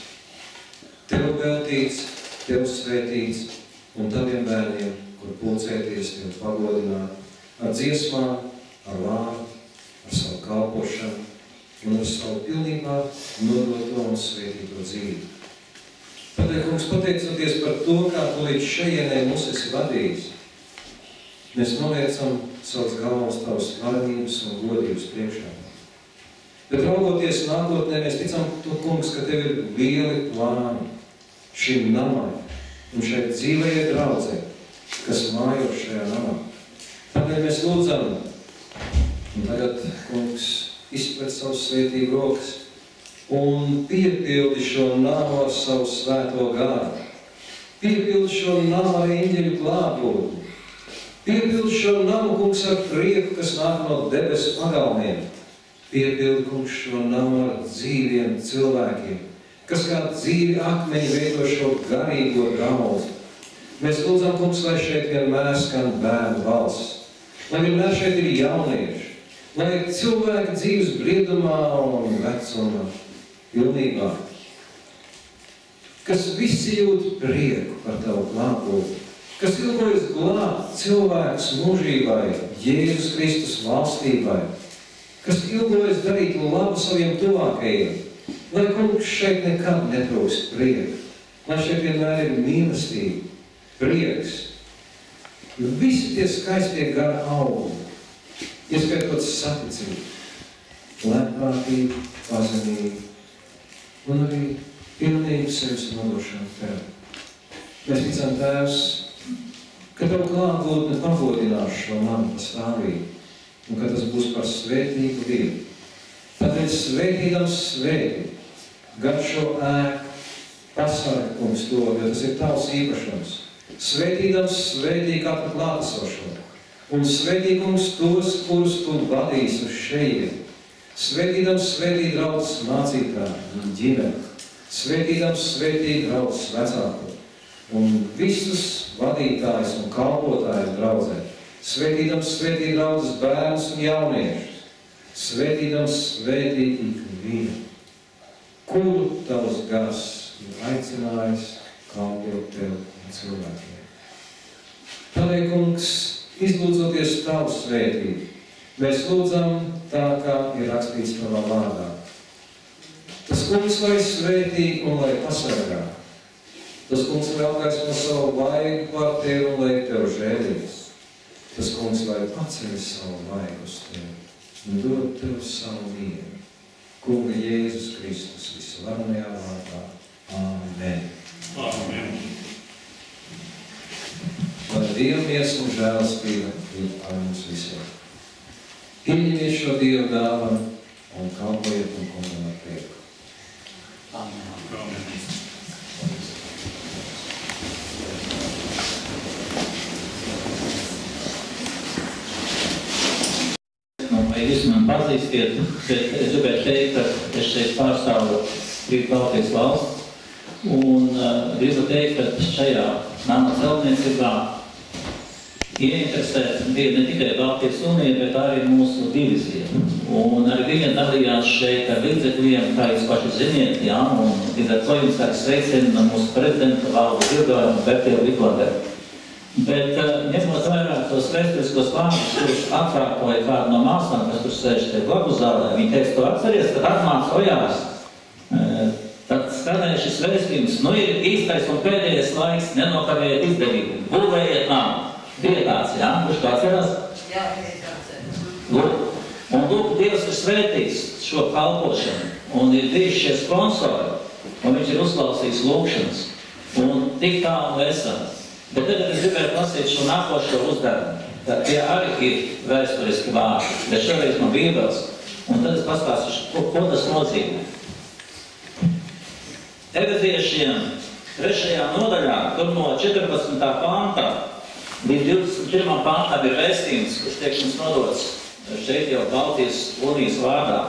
Speaker 3: Tev veltīts, Tev svētīts un Taviem bērniem, kur pulcēties Tev pagodināt ar dziesmām, ar vārdu, ar savu kalpošanu un ar savu pilnībā nodoto un svētīto dzīvi. Tādēļ, kungs, pateicoties par to, kā Tu līdz šejienai mūs esi vadījis, mēs noliecam savas galvas Tavas varenības un godības priekšā. Bet raugoties nākotnē, mēs ticam to, kungs, ka Tev ir lieli plāni šim namam un šai dzīvajai draudzei, kas mājo šajā namā. Tādēļ mēs lūdzam, un tagad, kungs, izpēt savu svētību rokas un piepildi šo namu ar savu svēto gāru. Piepildi šo namu ar eņģeļu klātbūtni. Piepildi šo namu, kungs, ar prieku, kas nāk no debesu pagalmiem. Piepildi, kungs, šo namu ar dzīviem cilvēkiem, kas kā dzīvi akmeņi veido šo garīgo draudzi. Mēs lūdzam, kungs, lai šeit vienmēr skan bērnu balss, lai vienmēr šeit ir jaunieši, lai cilvēki dzīves briedumā un vecumā, pilnībā, kas visi jūt prieku par Tavu klātbūtni, kas ilgojas glābt cilvēkus mūžībai, Jēzus Kristus valstībai, kas ilgojas darīt labu saviem tuvākajiem, lai, kungs, šeit nekad netrūkst prieku, lai šeit vienmēr ir mīlestība, prieks, visi tie skaistie gara augumi, ieskaitot saticību, lepnātību, pazemību un arī pilnīgu sevis nodošanu Tev. Mēs ticam, Tēvs, ka Tavu klātbūtne pagodinās šo manu pastāvību un ka tas būs par svētīgu Dievu. Tādēļ svētīdams svētī, gan šo ēku, pasargi, kungs, to, jo tas ir Tavs īpašums. Svētīdams svētī katru klātesošo un svētī, kungs, tos, kurus Tu vadīs uz šejieni. Svētīdams svētī draudzes mācītāju un ģimeni. Svētīdams svētī draudzes vecāko un visus vadītājus un kalpotājus draudzē. Svētīdams svētī draudzes bērnus un jauniešus. Svētīdams svētī ikvienu, kuru Tavs gars ir aicinājis kalpot Tev un cilvēkiem. Tādēļ, kungs, izlūdzoties Tavu svētību, mēs lūdzam tā, kā ir rakstīts Tavā vārdā. Tas kungs, lai svētī un lai pasargā. Tas kungs, lai apgaismo savu vaigu pār Tevi un lai Tev žēlīs. Tas kungs, lai paceļ savu vaigu uz Tevi un dod Tev savu mieru. Kunga Jēzus Kristus visvarenajā vārdā. Amen.
Speaker 5: Amen.
Speaker 3: Lai Dieva miesa un žēlastība ir ar mums visiem. Pieņemiet šo Dieva dāvanu un kalpojiet un kungam ar prieku.
Speaker 2: Amen.
Speaker 5: Amen.
Speaker 2: Vai jūs man pazīstiet, bet es gribētu teikt, ka es šeit pārstāvu Rīgas Baltijas valsts un gribu teikt, ka šajā nama celtniecībā ieinteresēt bija ne tikai Baltijas unija, bet arī mūsu divizija. Un arī viņa dalījās šeit ar līdzekļiem, kā jūs paši ziniet, jā, un līdz ar to jums arī sveicina mūsu prezidentu Valdu Zildoju un Bertievu Vikladeru. Bet ņemot vērā tos vēsturiskos vārdus, kurus atkārtoja kādu no māsām, kas tur sēž te blakus zālē, viņi teica, to atceries, kad atmāc ojās. Tad skanēja šis vēstījums, nu ir īstais un pēdējais laiks, nenokavējiet izdevību, būvējiet namu. Bija tāds, jā? Kurš to atcerās?
Speaker 6: Jā, bija atcerās.
Speaker 2: Lūk. Un lūk, Dievs ir svētījis šo kalpošanu, un ir bijuši šie sponsori, un viņš ir uzklausījis lūkšanas. Un tik tālu esam. Bet tagad es gribētu lasīt šo nākošo uzdevumu. Tie arī ir vēsturiski vārdi, bet šoreiz no Bībeles. Un tad es pastāstīšu, ko tas nozīmē. Efeziešiem 3. nodaļā, tur no 14. panta līdz 21. pantam ir vēstījums, kurš tiek mums nodots šeit jau Baltijas unijas vārdā.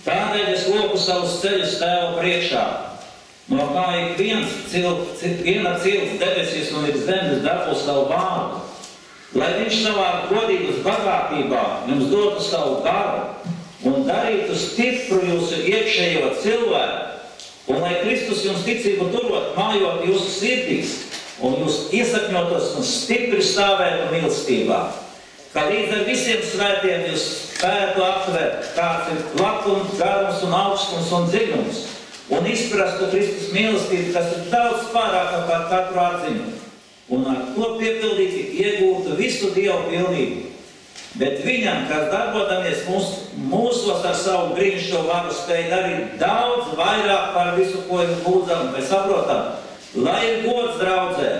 Speaker 2: Tādēļ es loku savus ceļus Tēva priekšā, no kā ik viena cilts debesīs un līdz zemes darbu savu vārdu, lai viņš savā godības bagātībā jums dotu savu garu un darītu stipru jūsu iekšējo cilvēku, un lai Kristus jums ticību turot, mājot jūsu sirdīs, un jūs iesakņotos un stipri stāvētu mīlestībā, ka līdz ar visiem svētiem jūs spētu aptvert, kāds ir platums, garums un augstums un dziļums, un izprastu Kristus mīlestību, kas ir daudz pārāka par katru atziņu, un ar to piepildīti iegūtu visu Dievu pilnību. Bet viņam, kas darbodamies mūsos ar savu brīnišķo varu, spēj darīt daudz vairāk par visu, ko jūs lūdzam vai saprotam, lai ir gods draudzē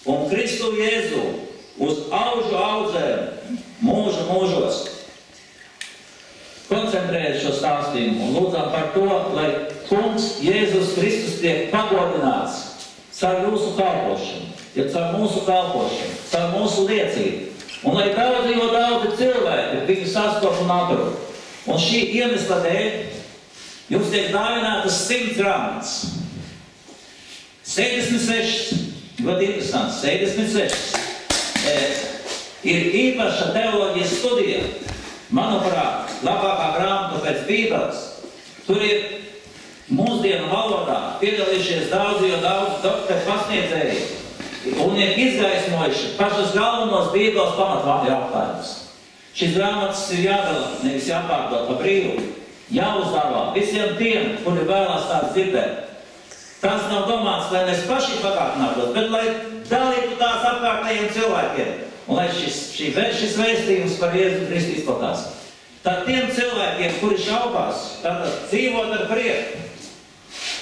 Speaker 2: un Kristu Jēzu uz aužu audzēm mūžu mūžos. Koncentrējiet šo stāstījumu un lūdzam par to, lai Kungs Jēzus Kristus tiek pagodināts caur jūsu kalpošanu, ja caur mūsu kalpošanu, caur mūsu liecību. Un lai daudzi cilvēki viņu sastopu un atru. Un šī iemesla dēļ jums tiek dāvinātas 100 grāmatas. 76, ļoti interesants, 76. Ir īpaša teoloģijas studija, manuprāt, labākā grāmata pēc Bībeles. Tur ir mūsdienu valodā piedalījušies daudz doktoru pasniedzēji un ir izgaismojuši pašas galvenos Bībeles pamatvārdu jautājumus. Šīs grāmatas ir jādala, nevis jāpārdod pa brīvu, jāuzdāvā visiem tiem, kuri vēlās tās dzirdēt. Tas nav domāts, lai mēs paši pagātinātos, bet lai dalītu tās apkārtējiem cilvēkiem. Un lai šis vēstījums par Jēzu Kristu izplatās. Tad tiem cilvēkiem, kuri šaubās, tātad dzīvot ar prieku,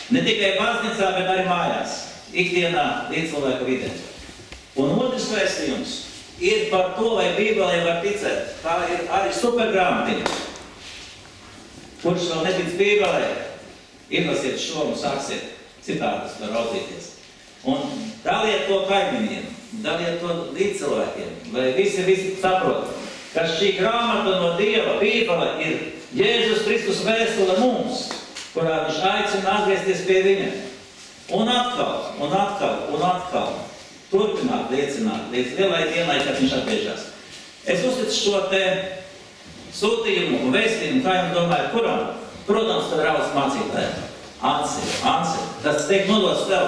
Speaker 2: ne tikai baznīcā, bet arī mājās, ikdienā līdzcilvēku vidē. Un otrs vēstījums ir par to, vai Bībelē var ticēt. Tā ir arī supergrāmatiņa. Kurš vēl netic Bībelē, izlasiet šo un sāksiet citātus var raudzīties. Un daliet to kaimiņiem, daliet to līdzcilvēkiem, lai visi saprot, ka šī grāmata no Dieva, Bībele, ir Jēzus Kristus vēstule mums, kurā viņš aicina atgriezties pie viņa. Un atkal, turpināt liecināt līdz lielai dienai, kad viņš atgriežas. Es uzticu šo te sūtījumu un vēstījumu, kā jums domāju, kuram? Protams, tad raudas mācītājiem. Ansi, tas tiek nodots tev.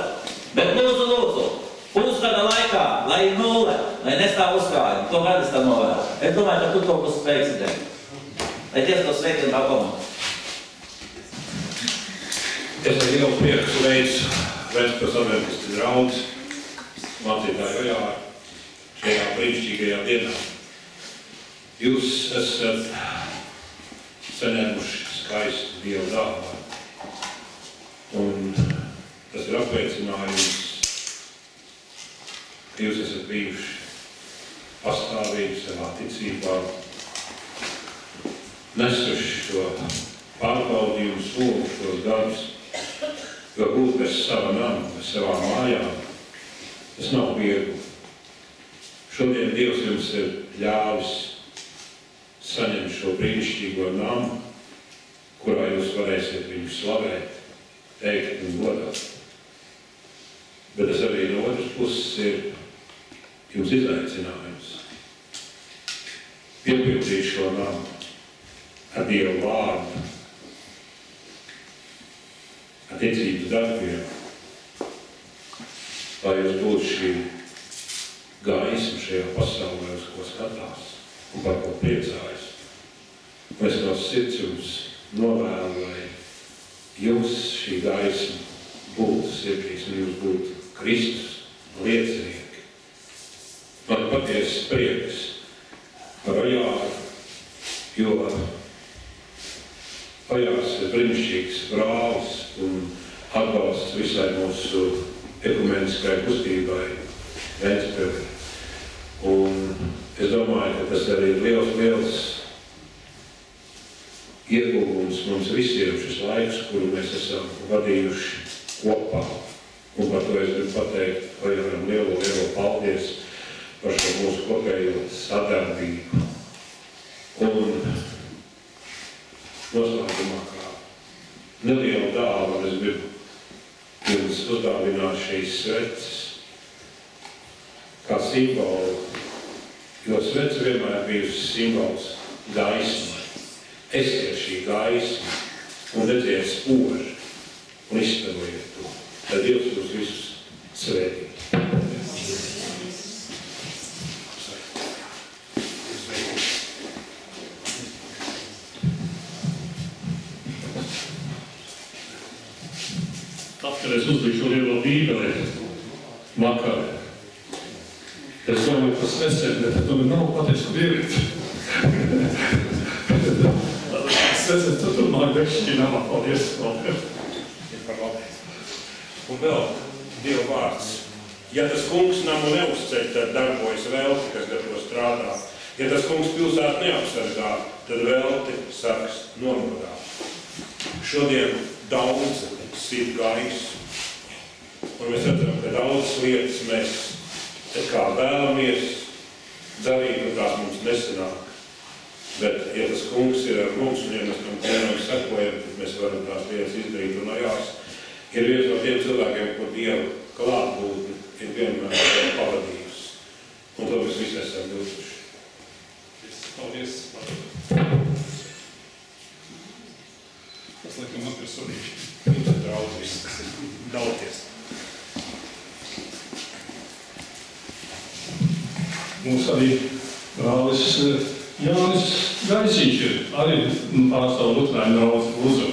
Speaker 2: Bet lūdzu, pusgada laikā, lai ir nulle, lai nestāv uzkrājumi, to vēl es tā novēlu. Es domāju, ka tu to būs spēks idejā. Lai Dievs to sveitien tā komanda.
Speaker 5: Es ar lielu prieku sveicu Ventspils adventistu draugus, mācītāju Ojāru, šajā brīnišķīgajā dienā. Jūs esat saņēmuši skaistu Dievu dāvanu. Un tas ir apliecinājums, ka jūs esat bijuši pastāvīgi savā ticībā, nesuši šo pārbaudījumu somu, šos gadus, jo būt bez sava nama, bez savām mājām, tas nav viegli. Šodien Dievs jums ir ļāvis saņemt šo brīnišķīgo namu, kurā jūs varēsiet viņu slavēt, teikt un godāt. Bet tas arī no otras puses ir jums izaicinājums. Piepildīt šo namu ar Dievu vārdu, ar ticības darbiem, lai jūs būtu šī gaisma šajā pasaulē, uz ko skatās un par ko priecājas. Mēs no sirds jums novēlu, lai jums šī gaisma būtu sirdīs un jūs būtu Kristus liecinieki. Man patiesi prieks par Ojāru, jo Ojārs ir brīnišķīgs brālis un atbalsts visai mūsu ekumeniskai kustībai Ventspilī. Un es domāju, ka tas arī ir liels ieguvums mums visiem šis laiks, kuru mēs esam vadījuši kopā. Un par to es gribu pateikt Ojaram lielo paldies par šo mūsu kopējo sadarbību. Un noslēgumā kā nelielu dāvanu es gribu jums uzdāvināt šīs sveces kā simbolu, jo svece vienmēr bijusi simbols gaismai. Esiet šī gaisma un redziet spoži un izstarojiet to. Tad Dievs jūs visus svētī. Tad, kad es uzlikšu lielo bībeli vakarā, es domāju par svecēm, bet tomēr nav pateicis, kur ielikt. Svecēs, tad tomēr degšķinamā, paldies. Un vēl Dieva vārds. Ja tas kungs namu neuzceļ, tad darbojas velti, kas ar to strādā. Ja tas kungs pilsētu neapsargā, tad velti saks nomodā. Šodien daudz sit gaisu. Un mēs redzam, ka daudzas lietas mēs kā vēlamies darīt, un tās mums nesanāk. Bet, ja tas kungs ir ar mums, un ja mēs tam vienam sekojam, tad mēs varam tās lietas izdarīt. Un Ojārs ir viens no tiem cilvēkiem, kur Dieva klātbūtne ir vienmēr pavadījusi. Un to mēs visi esam jūtuši. Paldies. Tas laikam man personīgi. Viņš draudz viss. Daudties.
Speaker 7: Mums arī brālis Jānis Gaisiņš ir arī pārstāv Luterāņu draugu Lūdzu.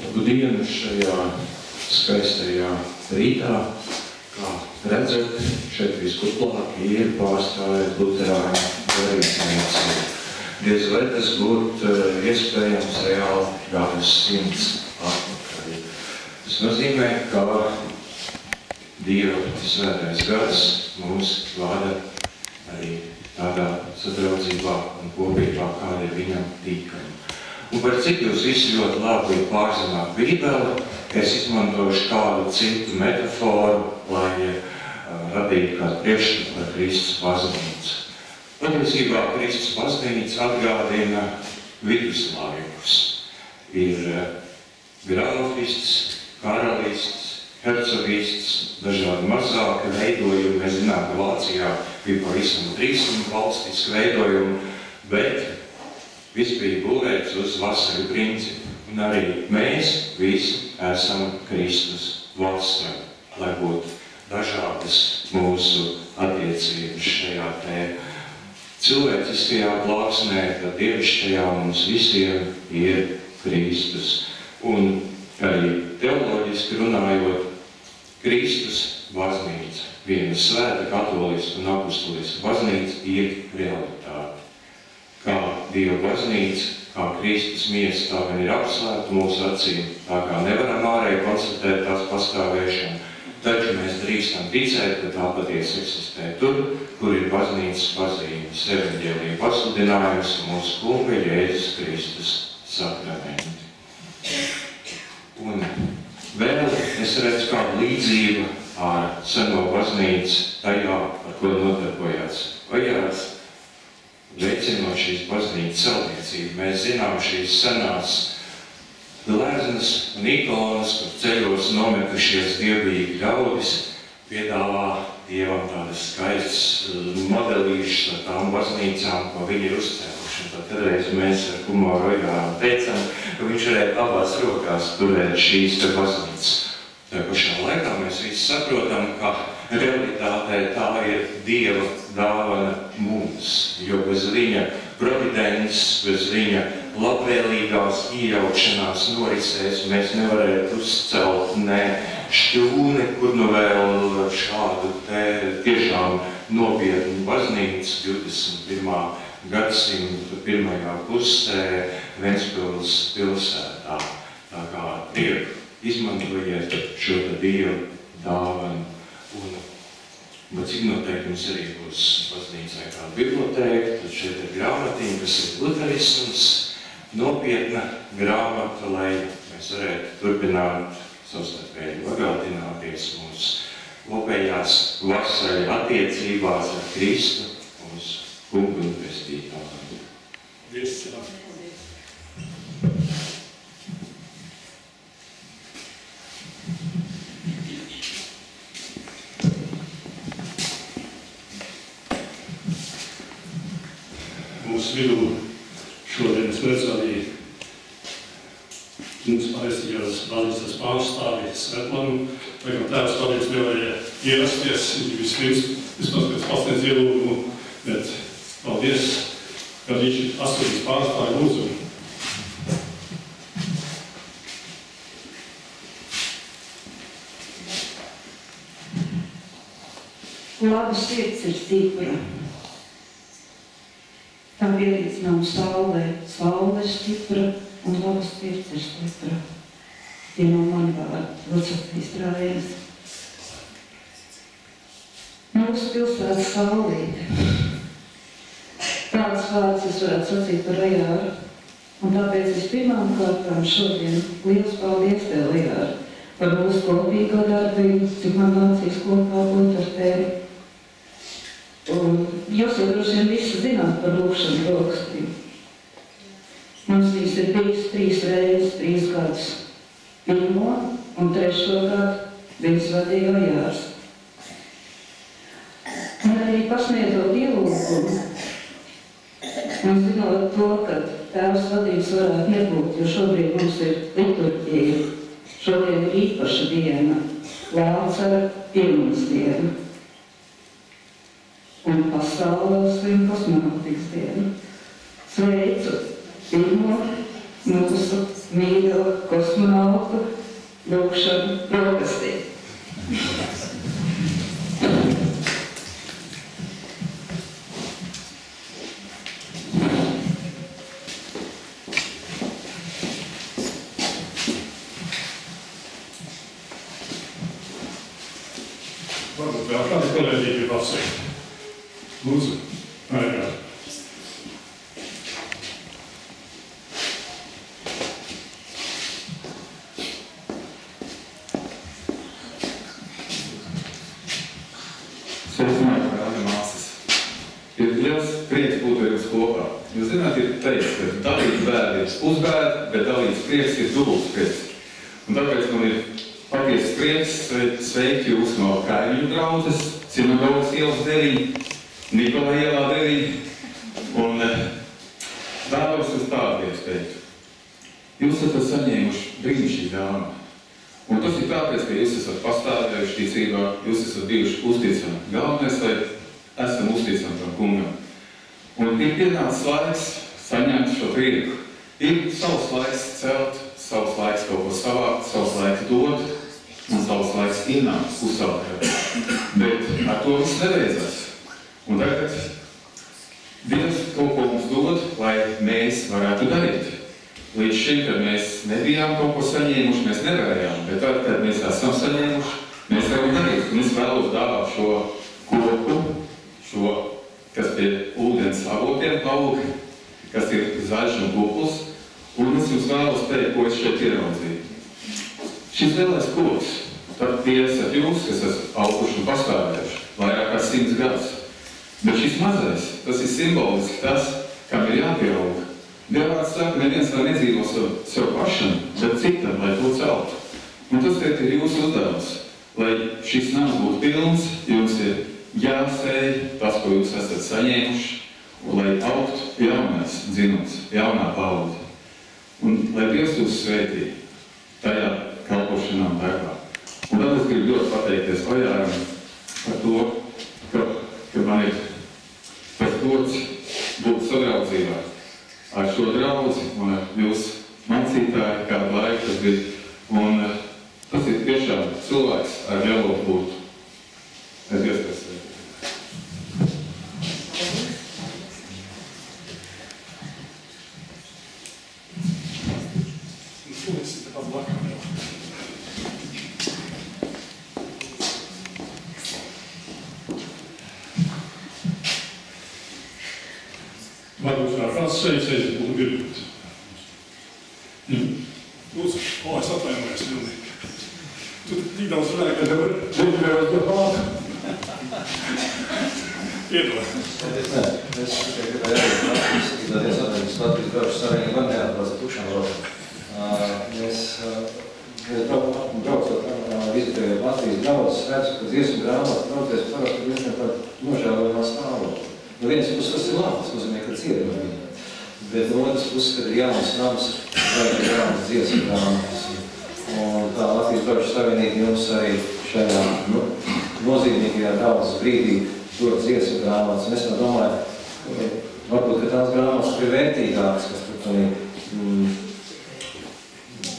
Speaker 8: Labdien šajā skaistajā rītā. Kā redzat, šeit viskuplāki ir pārstāvēt Luterāņu garīdznieci. Diez vai tas būtu iespējams reāli gadus 100 atpakaļ. Tas nozīmē, ka Dieva svētais gars mūs vada arī tādā sadraudzībā un kopībā, kāda ir viņam tīkami. Un par cik jūs visi ļoti labi pārzināt Bībeli, es izmantošu kādu citu metaforu, lai radītu kādu priekšstatu par Kristus baznīcu. Patiesībā Kristus baznīca atgādina viduslaikus. Ir grafists, karalists, hercogists, dažādi mazāki veidojumi. Mēs zinām, ka Vācijā bija pavisam 300 valstiski veidojumi, bet viss bija būvēts uz vasaru principu. Un arī mēs visi esam Kristus vasara, lai būtu dažādas mūsu attiecības šajā te cilvēciskajā plāksnē, tad dievišķajā mums visiem ir Kristus. Un arī teoloģiski runājot, Kristus baznīca, viena svēta katoliska un apostoliska baznīca ir realitāte. Kā Dieva baznīca, kā Kristus miesa, tā gan ir apslēpta mūsu acīm, tā kā nevaram ārēji konstatēt tās pastāvēšanu, taču mēs drīkstam ticēt, ka tā patiesi eksistē tur, kur ir baznīcas pazīmes, evaņģēlija pasludinājums un mūsu kunga Jēzus Kristus sakramenti. Un vēl es redzu kādu līdzību ar seno baznīcu tajā, ar ko nodarbojās Ojārs, veicinot šīs baznīcas celtniecību. Mēs zinām šīs senās gleznas un ikonas, kur ceļos nometušies dievīgi ļaudis, piedāvā Dievam tādas skaistas modelīšas ar tām baznīcām, ko viņi ir uzcēluši. Tad kādreiz mēs ar humoru Ojāram teicam, ka viņš varēja abās rokās turēt šīs te baznīcas. Tā pašā laikā mēs visi saprotam, ka realitātē tā ir Dieva dāvana mums, jo bez viņa providences, bez viņa labvēlīgās iejaukšanās norisēs mēs nevarētu uzcelt ne šķūni, kur nu vēl šādu tiešām nopietnu baznīcu 21. gadsimta pirmajā pusē Ventspils pilsētā. Tā kā izmantojiet šo Dievu dāvanu. Bet cik noteikti mums arī būs baznīcā kāda bibliotēka, tad šeit ir grāmatiņa, kas ir luterisms, nopietna grāmata, lai mēs varētu turpināt savstarpēji bagātināties mūsu kopējās vasaļa attiecībās ar Kristu, mūsu Kungu un Pestītāju.
Speaker 7: Mūsu vidū šodien es redzu arī mums pareizījās baznīcas pārstāvi Svetlanu, vai kā tēvs palīdz vēlēja ierasties, vismaz pēc pasniedz ielūgumu, bet paldies, ka viņš ir 8 pārstāvi lūdzu.
Speaker 9: Laba sirds ir stipra. Tā pielīdzinām saulē. Saule ir stipra un laba sirds ir stipra. Tie no mani vārdi Lucafijas Rājens. Mūsu pilsētas saulīte. Tāds vārds es varētu sacīt par Ejāru. Un tāpēc es pirmām kārtām šodien liels paldies tev, Ejāru, par mūsu kopīgo darbību, cik man nācīs kopā būt ar tevi. Un jūs jau droši vien visi zināt par lūkšanu brokastīm. Mums viņas ir bijis 3 reizes, 3 gadus. 1. un 3. gadu viņas vadīja Ejārs. Un arī pasniedzot ielūgumu, un zinot to, ka tēvs vadības varētu nebūt, jo šobrīd mums ir liturģija. Šodien ir īpaša diena, Lācara pirmās diena. Un pasaules un kosmonautikas dienu. Sveicu pirmo mūsu mīļo kosmonautu lūkšanu brokastī.
Speaker 7: Varbūt vēl kādi kolēģi grib apsveikt. Lūdzu, Aigā.
Speaker 10: Sveicināti, brāļi un māsas. Ir liels prieks būt ar jums kopā. Jūs zināt, ir teiks, ka dalīts bēda ir pusbēda, bet dalīts prieks ir dubults prieks. Un tāpēc man ir patiesas prieks sveikt jūs no kaimiņu draudzes, Sinagogas ielas 9, Nikolai ielā 9, un vēlos uz tādu iespēju. Jūs esat saņēmuši brīnišķīgu dāvanu. Un tas ir tāpēc, ka jūs esat pastāvējuši ticībā, jūs esat bijuši uzticami. Galvenais, lai esam uzticami tam kungam. Un ir pienācis laiks saņemt šo prieku. Ir savs laiks celt, savs laiks kaut ko savākt, savs laiks dot, un savs laiks ienākt uzsākt. Bet ar to viss nebeidzas. Un tagad Dievs kaut ko mums dod, lai mēs varētu darīt. Līdz šim, kad mēs nebijām kaut ko saņēmuši, mēs nevarējām, bet tad, kad mēs esam saņēmuši, mēs varam darīt. Un es vēlos dāvāt šo koku, kas pie ūdens avotiem aug, kas ir zaļš un kupls, un es jums vēlos teikt, ko es šeit ieraudzīju. Šis lielais koks, tad tie esat jūs, kas esat auguši un pastāvējuši vairāk kā 100 gadus. Bet šis mazais, tas ir simboliski tas, kam ir jāpieaug. Dievvārds saka, neviens tā nedzīvo sev pašam, bet citam, lai to celtu. Un tas ir jūsu uzdevums, lai šis nams būtu pilns, jums ir jāsēj tas, ko jūs esat saņēmuši, un lai augtu jaunais dzinums, jaunā paudze. Un lai Dievs jūs sveitī tajā kalpošanā un darbā. Un tad es gribu ļoti pateikties Ojāram par to, ka man ir tas gods būt sadraudzībā ar šo draudzi un ar jūsu mācītāju, kādu laiku tas bija. Un tas ir tiešām cilvēks ar lielo būtu. Es iespējas.
Speaker 7: Varbūt kā kāds sveicējs būtu gribēt. Lūdzu, es atvainojos pilnīgi. Tu tik daudz runāji, ka tev negribējos dot vārdu. Piedod.
Speaker 3: Es tikai gribēju izskatīties atvainības Latvijas Braukšu Savienību man neatbalsta tukšām rokām. Mēs braucot vizitējot Latvijas draudzes, redzu, ka dziesmu grāmatas draudzēs parasti diezgan tāda nožēlojumā stāvokļa. No vienas puses tas ir labi, tas nozīmē, ka ciedama viņa. Bet no otras puses, kad ir jauns nams, vajag jaunas dziesmu grāmatas. Un tā Latvijas Braukšu Savienība jums arī šajā nozīmīgajā draudzes brīdī dod dziesmu grāmatas. Un es domāju, varbūt, ka tās grāmatas ir vērtīgākas, kas tur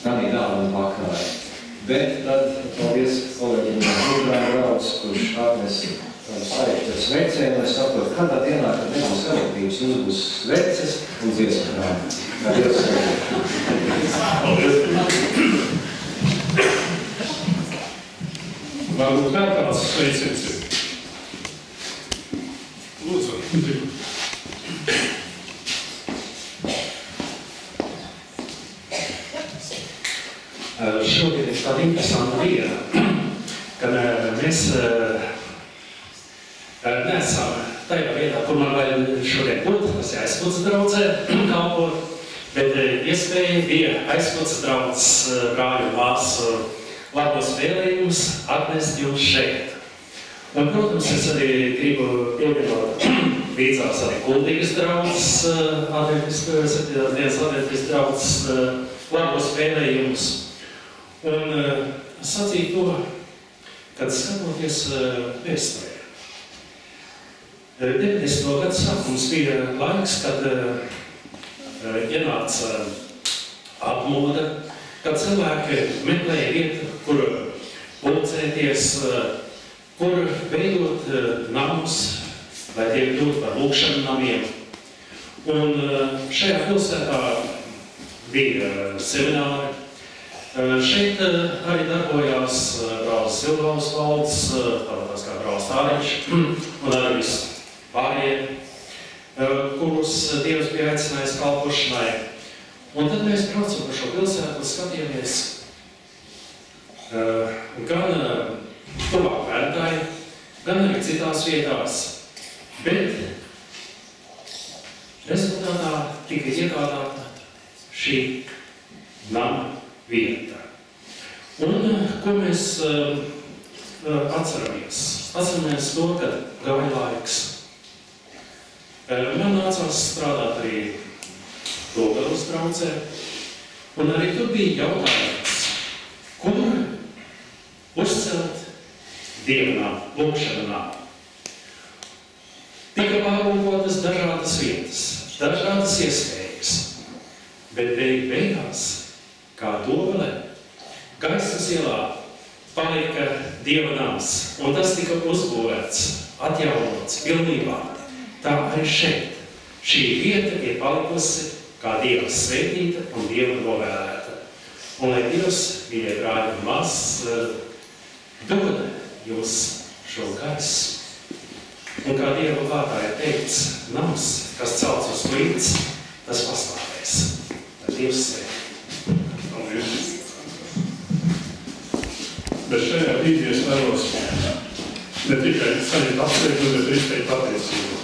Speaker 3: tādā dāvana vakarā. Bet tad, paldies kolēģiem no draudzes, kurš atnes saikti ar sveicēm, un es saprotu, kādā dienā, kad nebūs elektrības, jums būs sveces un dziesmu grāmatas.
Speaker 7: Varbūt kā kāds sveiciens ir. Lūdzu.
Speaker 11: Šodien ir tāda interesanta diena, kad mēs neesam tajā vietā, kur man vajag šodien būt, tas ir Aizpildes draudzē kalpot, bet iespēja bija Aizpildes draudzes brāļu māsu labos vēlējumus atnest jums šeit. Un, protams, es arī gribu pievienot līdzās arī Kuldīgas draudzes, Adventiskas draudzes labos vēlējumus. Un sacīt to, kad skatoties vēsturē. 90. gadu sākums bija laiks, kad ienāca apmoda, kad cilvēki meklēja vietu, kur pulcēties, kur veidot namus, lai tie kļūtu par lūkšanu namiem. Un šajā pilsētā bija semināri. Šeit arī darbojās brālis Silvaus valdes, tāpēc kā brālis Tāriņš un arī viss pārējie, kurus Dievs bija aicinājis kalpošanai. Un tad mēs braucam par šo pilsētu un skatījāmies gan tuvāk Vērtāji, gan arī citās vietās. Bet rezultātā tika iegādāta šī nama vieta. Un ko mēs atceramies? Atceramies to, ka gāja laiks. Man nācās strādāt arī Rogalas draudzē, un arī tur bija jautājums, kur uzcelt dievnāmu, lūkšanu nāmu. Tika pārlūkotas dažādas vietas, dažādas iespējas, bet beigās kā Dobelē, Gaistas ielā palika Dieva nams, un tas tika uzbūvēts, atjaunots pilnībā. Tā arī šeit. Šī vieta ir palikusi kā Dieva svētīta un Dieva novēlēta. Un lai Dievs, mīļie brāļi un māsas, dod jūs šo gaisu. Un kā Dieva vārdā ir teikts, nams, kas celts uz līdz, tas pastāvēs. Lai Dievs svētī.
Speaker 7: Bet šajā brīdī es vēlos ne tikai saņemt apsveikumu, bet arī izteikt pateicību.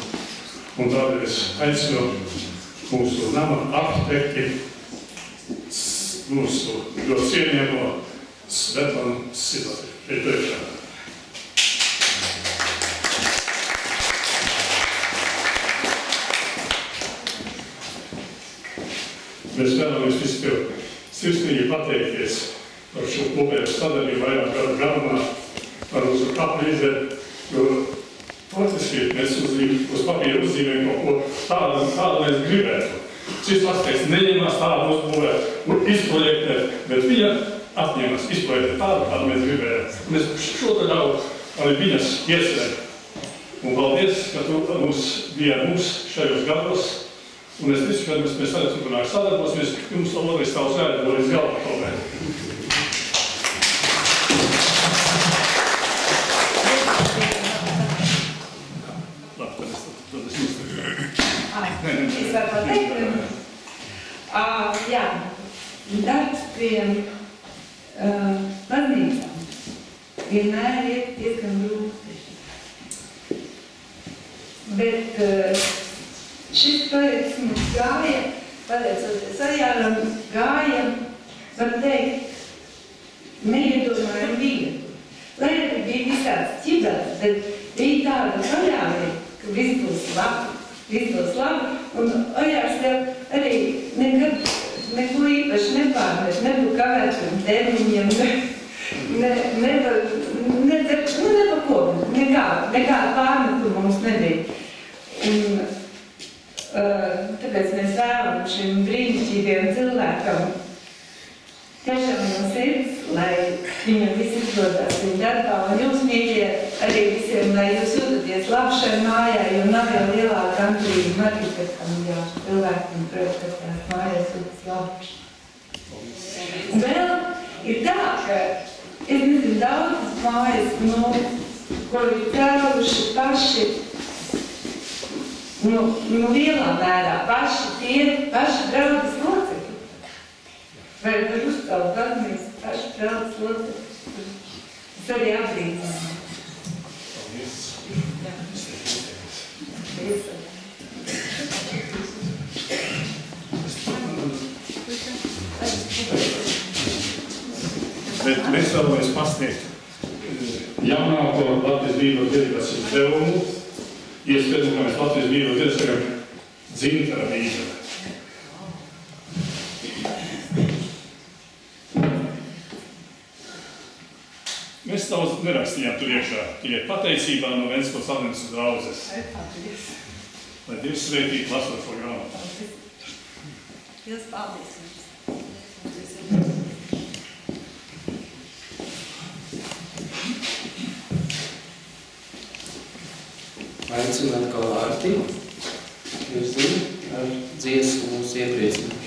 Speaker 7: Un tādēļ es aicinu mūsu nama arhitekti, mūsu ļoti cienījamo Svetlanu Silati. Šeit priekšā. Mēs vēlamies visi tev sirsnīgi pateikties par šo kopēju sadarbību vairāk gadu garumā, par mūsu kaplīdzi, jo faktiski mēs uz papīra uzzīmējam kaut ko tādu mēs gribētu. šis arhitekts neņemās tādu uzbūvēt un izprojektēt, bet viņa atņemas izprojektēt tādu, kādu mēs gribējām. Mēs šo te ļauj arī viņas iecerēt. Un paldies, ka tu bija ar mums šajos gados. Un es ticu, ka mēs tagad turpināk sadarbosimies, jums vēl vēlreiz tavs jāiedod līdz galvā tomēr.
Speaker 6: Es varu pateikt, jā, darbs pie baznīcām vienmēr ir diezgan grūti. Bet šis projekts mums gāja, pateicoties Ajāram, gāja, var teikt, neiedomājami viegli. Lai arī bija visāds ķibels, bet bija tāda paļāvība, ka viss būs labi. Un Ajārs tev arī nekad neko īpaši nepārmet, nebūtu kavētiem termiņiem, nekā pārmetu mums nebija. Un tāpēc mēs vēlam šim brīnišķīgiem cilvēkam tiešām no sirds, lai viņam viss izdodas viņa darbā, un jums, mīļie, arī visiem, lai jūs jūtaties labi šai mājā, jo nav jau lielāka gandarījuma arhitektam, jo cilvēkiem, protams, ka tās mājās jūtas labi. Un vēl ir tā, ka es nezinu daudzas mājas, ko ir cēluši paši, lielā mērā, paši draudzes locekļi. Vai var uzcelt baznīcu paši draudzes locekļi. Es arī apbrīnāju.
Speaker 7: Bet mēs vēlamies pasniegt jaunāko Latvijas Bībeles dedikācijas izdevumu. Iespējams, ka mēs Latvijas Bībeles dedikājam Dzintara Bībele. Mēs daudz nerakstījām tur iekšā, tikai pateicībā no Ventspils Adventas draudzes. Lai Dievs svētī lasot šo grāmatu.
Speaker 6: Dievs paldies jums.
Speaker 1: Aicinu atkal Arti, jūs zini, ar dziesmu mūs iepriecina.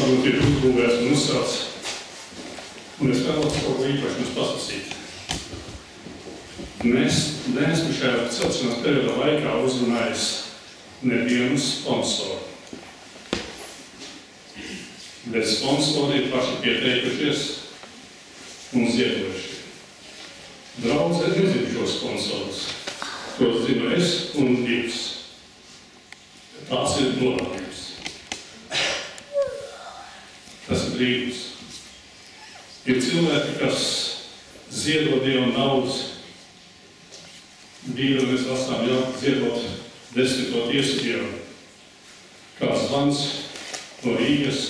Speaker 7: varbūt ir uzbūvēts un uzsāts. Un es vēlos kaut ko īpaši mums pasakīt. Mēs neesmu šajā celšanās periodā laikā uzrunājis nevienu sponsoru. Bet sponsori ir paši pieteikušies un ziedojuši. Draudze nezinu šo sponsorus. Tos zinu es un Dievs. Tās ir norādījums. Tas ir brīvs. Ir cilvēki, kas ziedo Dievam naudas. Bībeli mēs lasām ziedot 10. tiesu Dievam. Kāds zvans no Rīgas,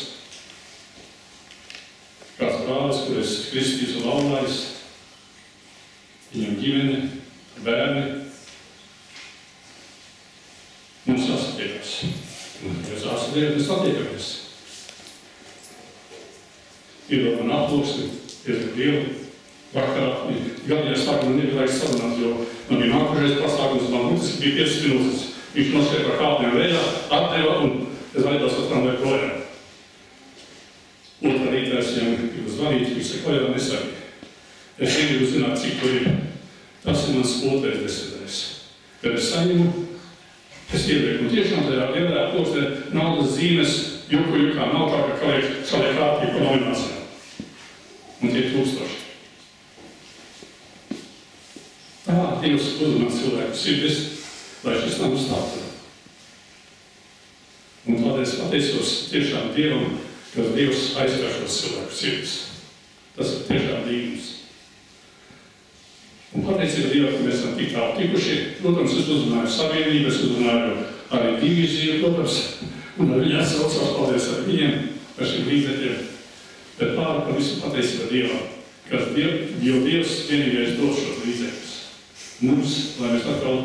Speaker 7: kāds brālis, kur es kristīs un laulājis, viņam ģimene, bērni. Mums jāsatiekās. Mēs satiekamies. Iedod man aplūksni, iedod Dievu. Vakarā, gadījā sākumā nebija laiks sarunāt, jo man bija nākošais pasākums, man būtiski bija 5 minūtes. Viņš nošķēra par kāpniem vējā, atdeva un es aidos ar tramvaju projām. Otrā rītā es viņam gribu zvanīt, viņš saka, ko jau nesaki. Es negribu zināt, cik tur ir. Tas ir mans otrais desmitrais. Kad es saņemu, es iebrieku. Un tiešām tajā lielajā plokstē naudas zīmes jukā nav tā, ka kaliek kārtīgi pa nominācijām. Un tie 1000. Dievs uzmanās cilvēku sirdis, lai šis nav stāvs. Un tādēļ es pateicos tiešām Dievam, ka Dievs aizskar šos cilvēku sirdis. Tas ir tiešām dīvums. Un pateicība Dievam, ka mēs esam tik tālu tikuši. Protams, es uzrunāju savienību, es uzrunāju arī divīziju, protams, un ar viņu atsaucās, paldies ar viņiem, par šiem līdzekļiem. Bet pāri par visu pateicība Dievam, jo Dievs vienīgais dos šos līdzekļus. Mums, lai mēs atkal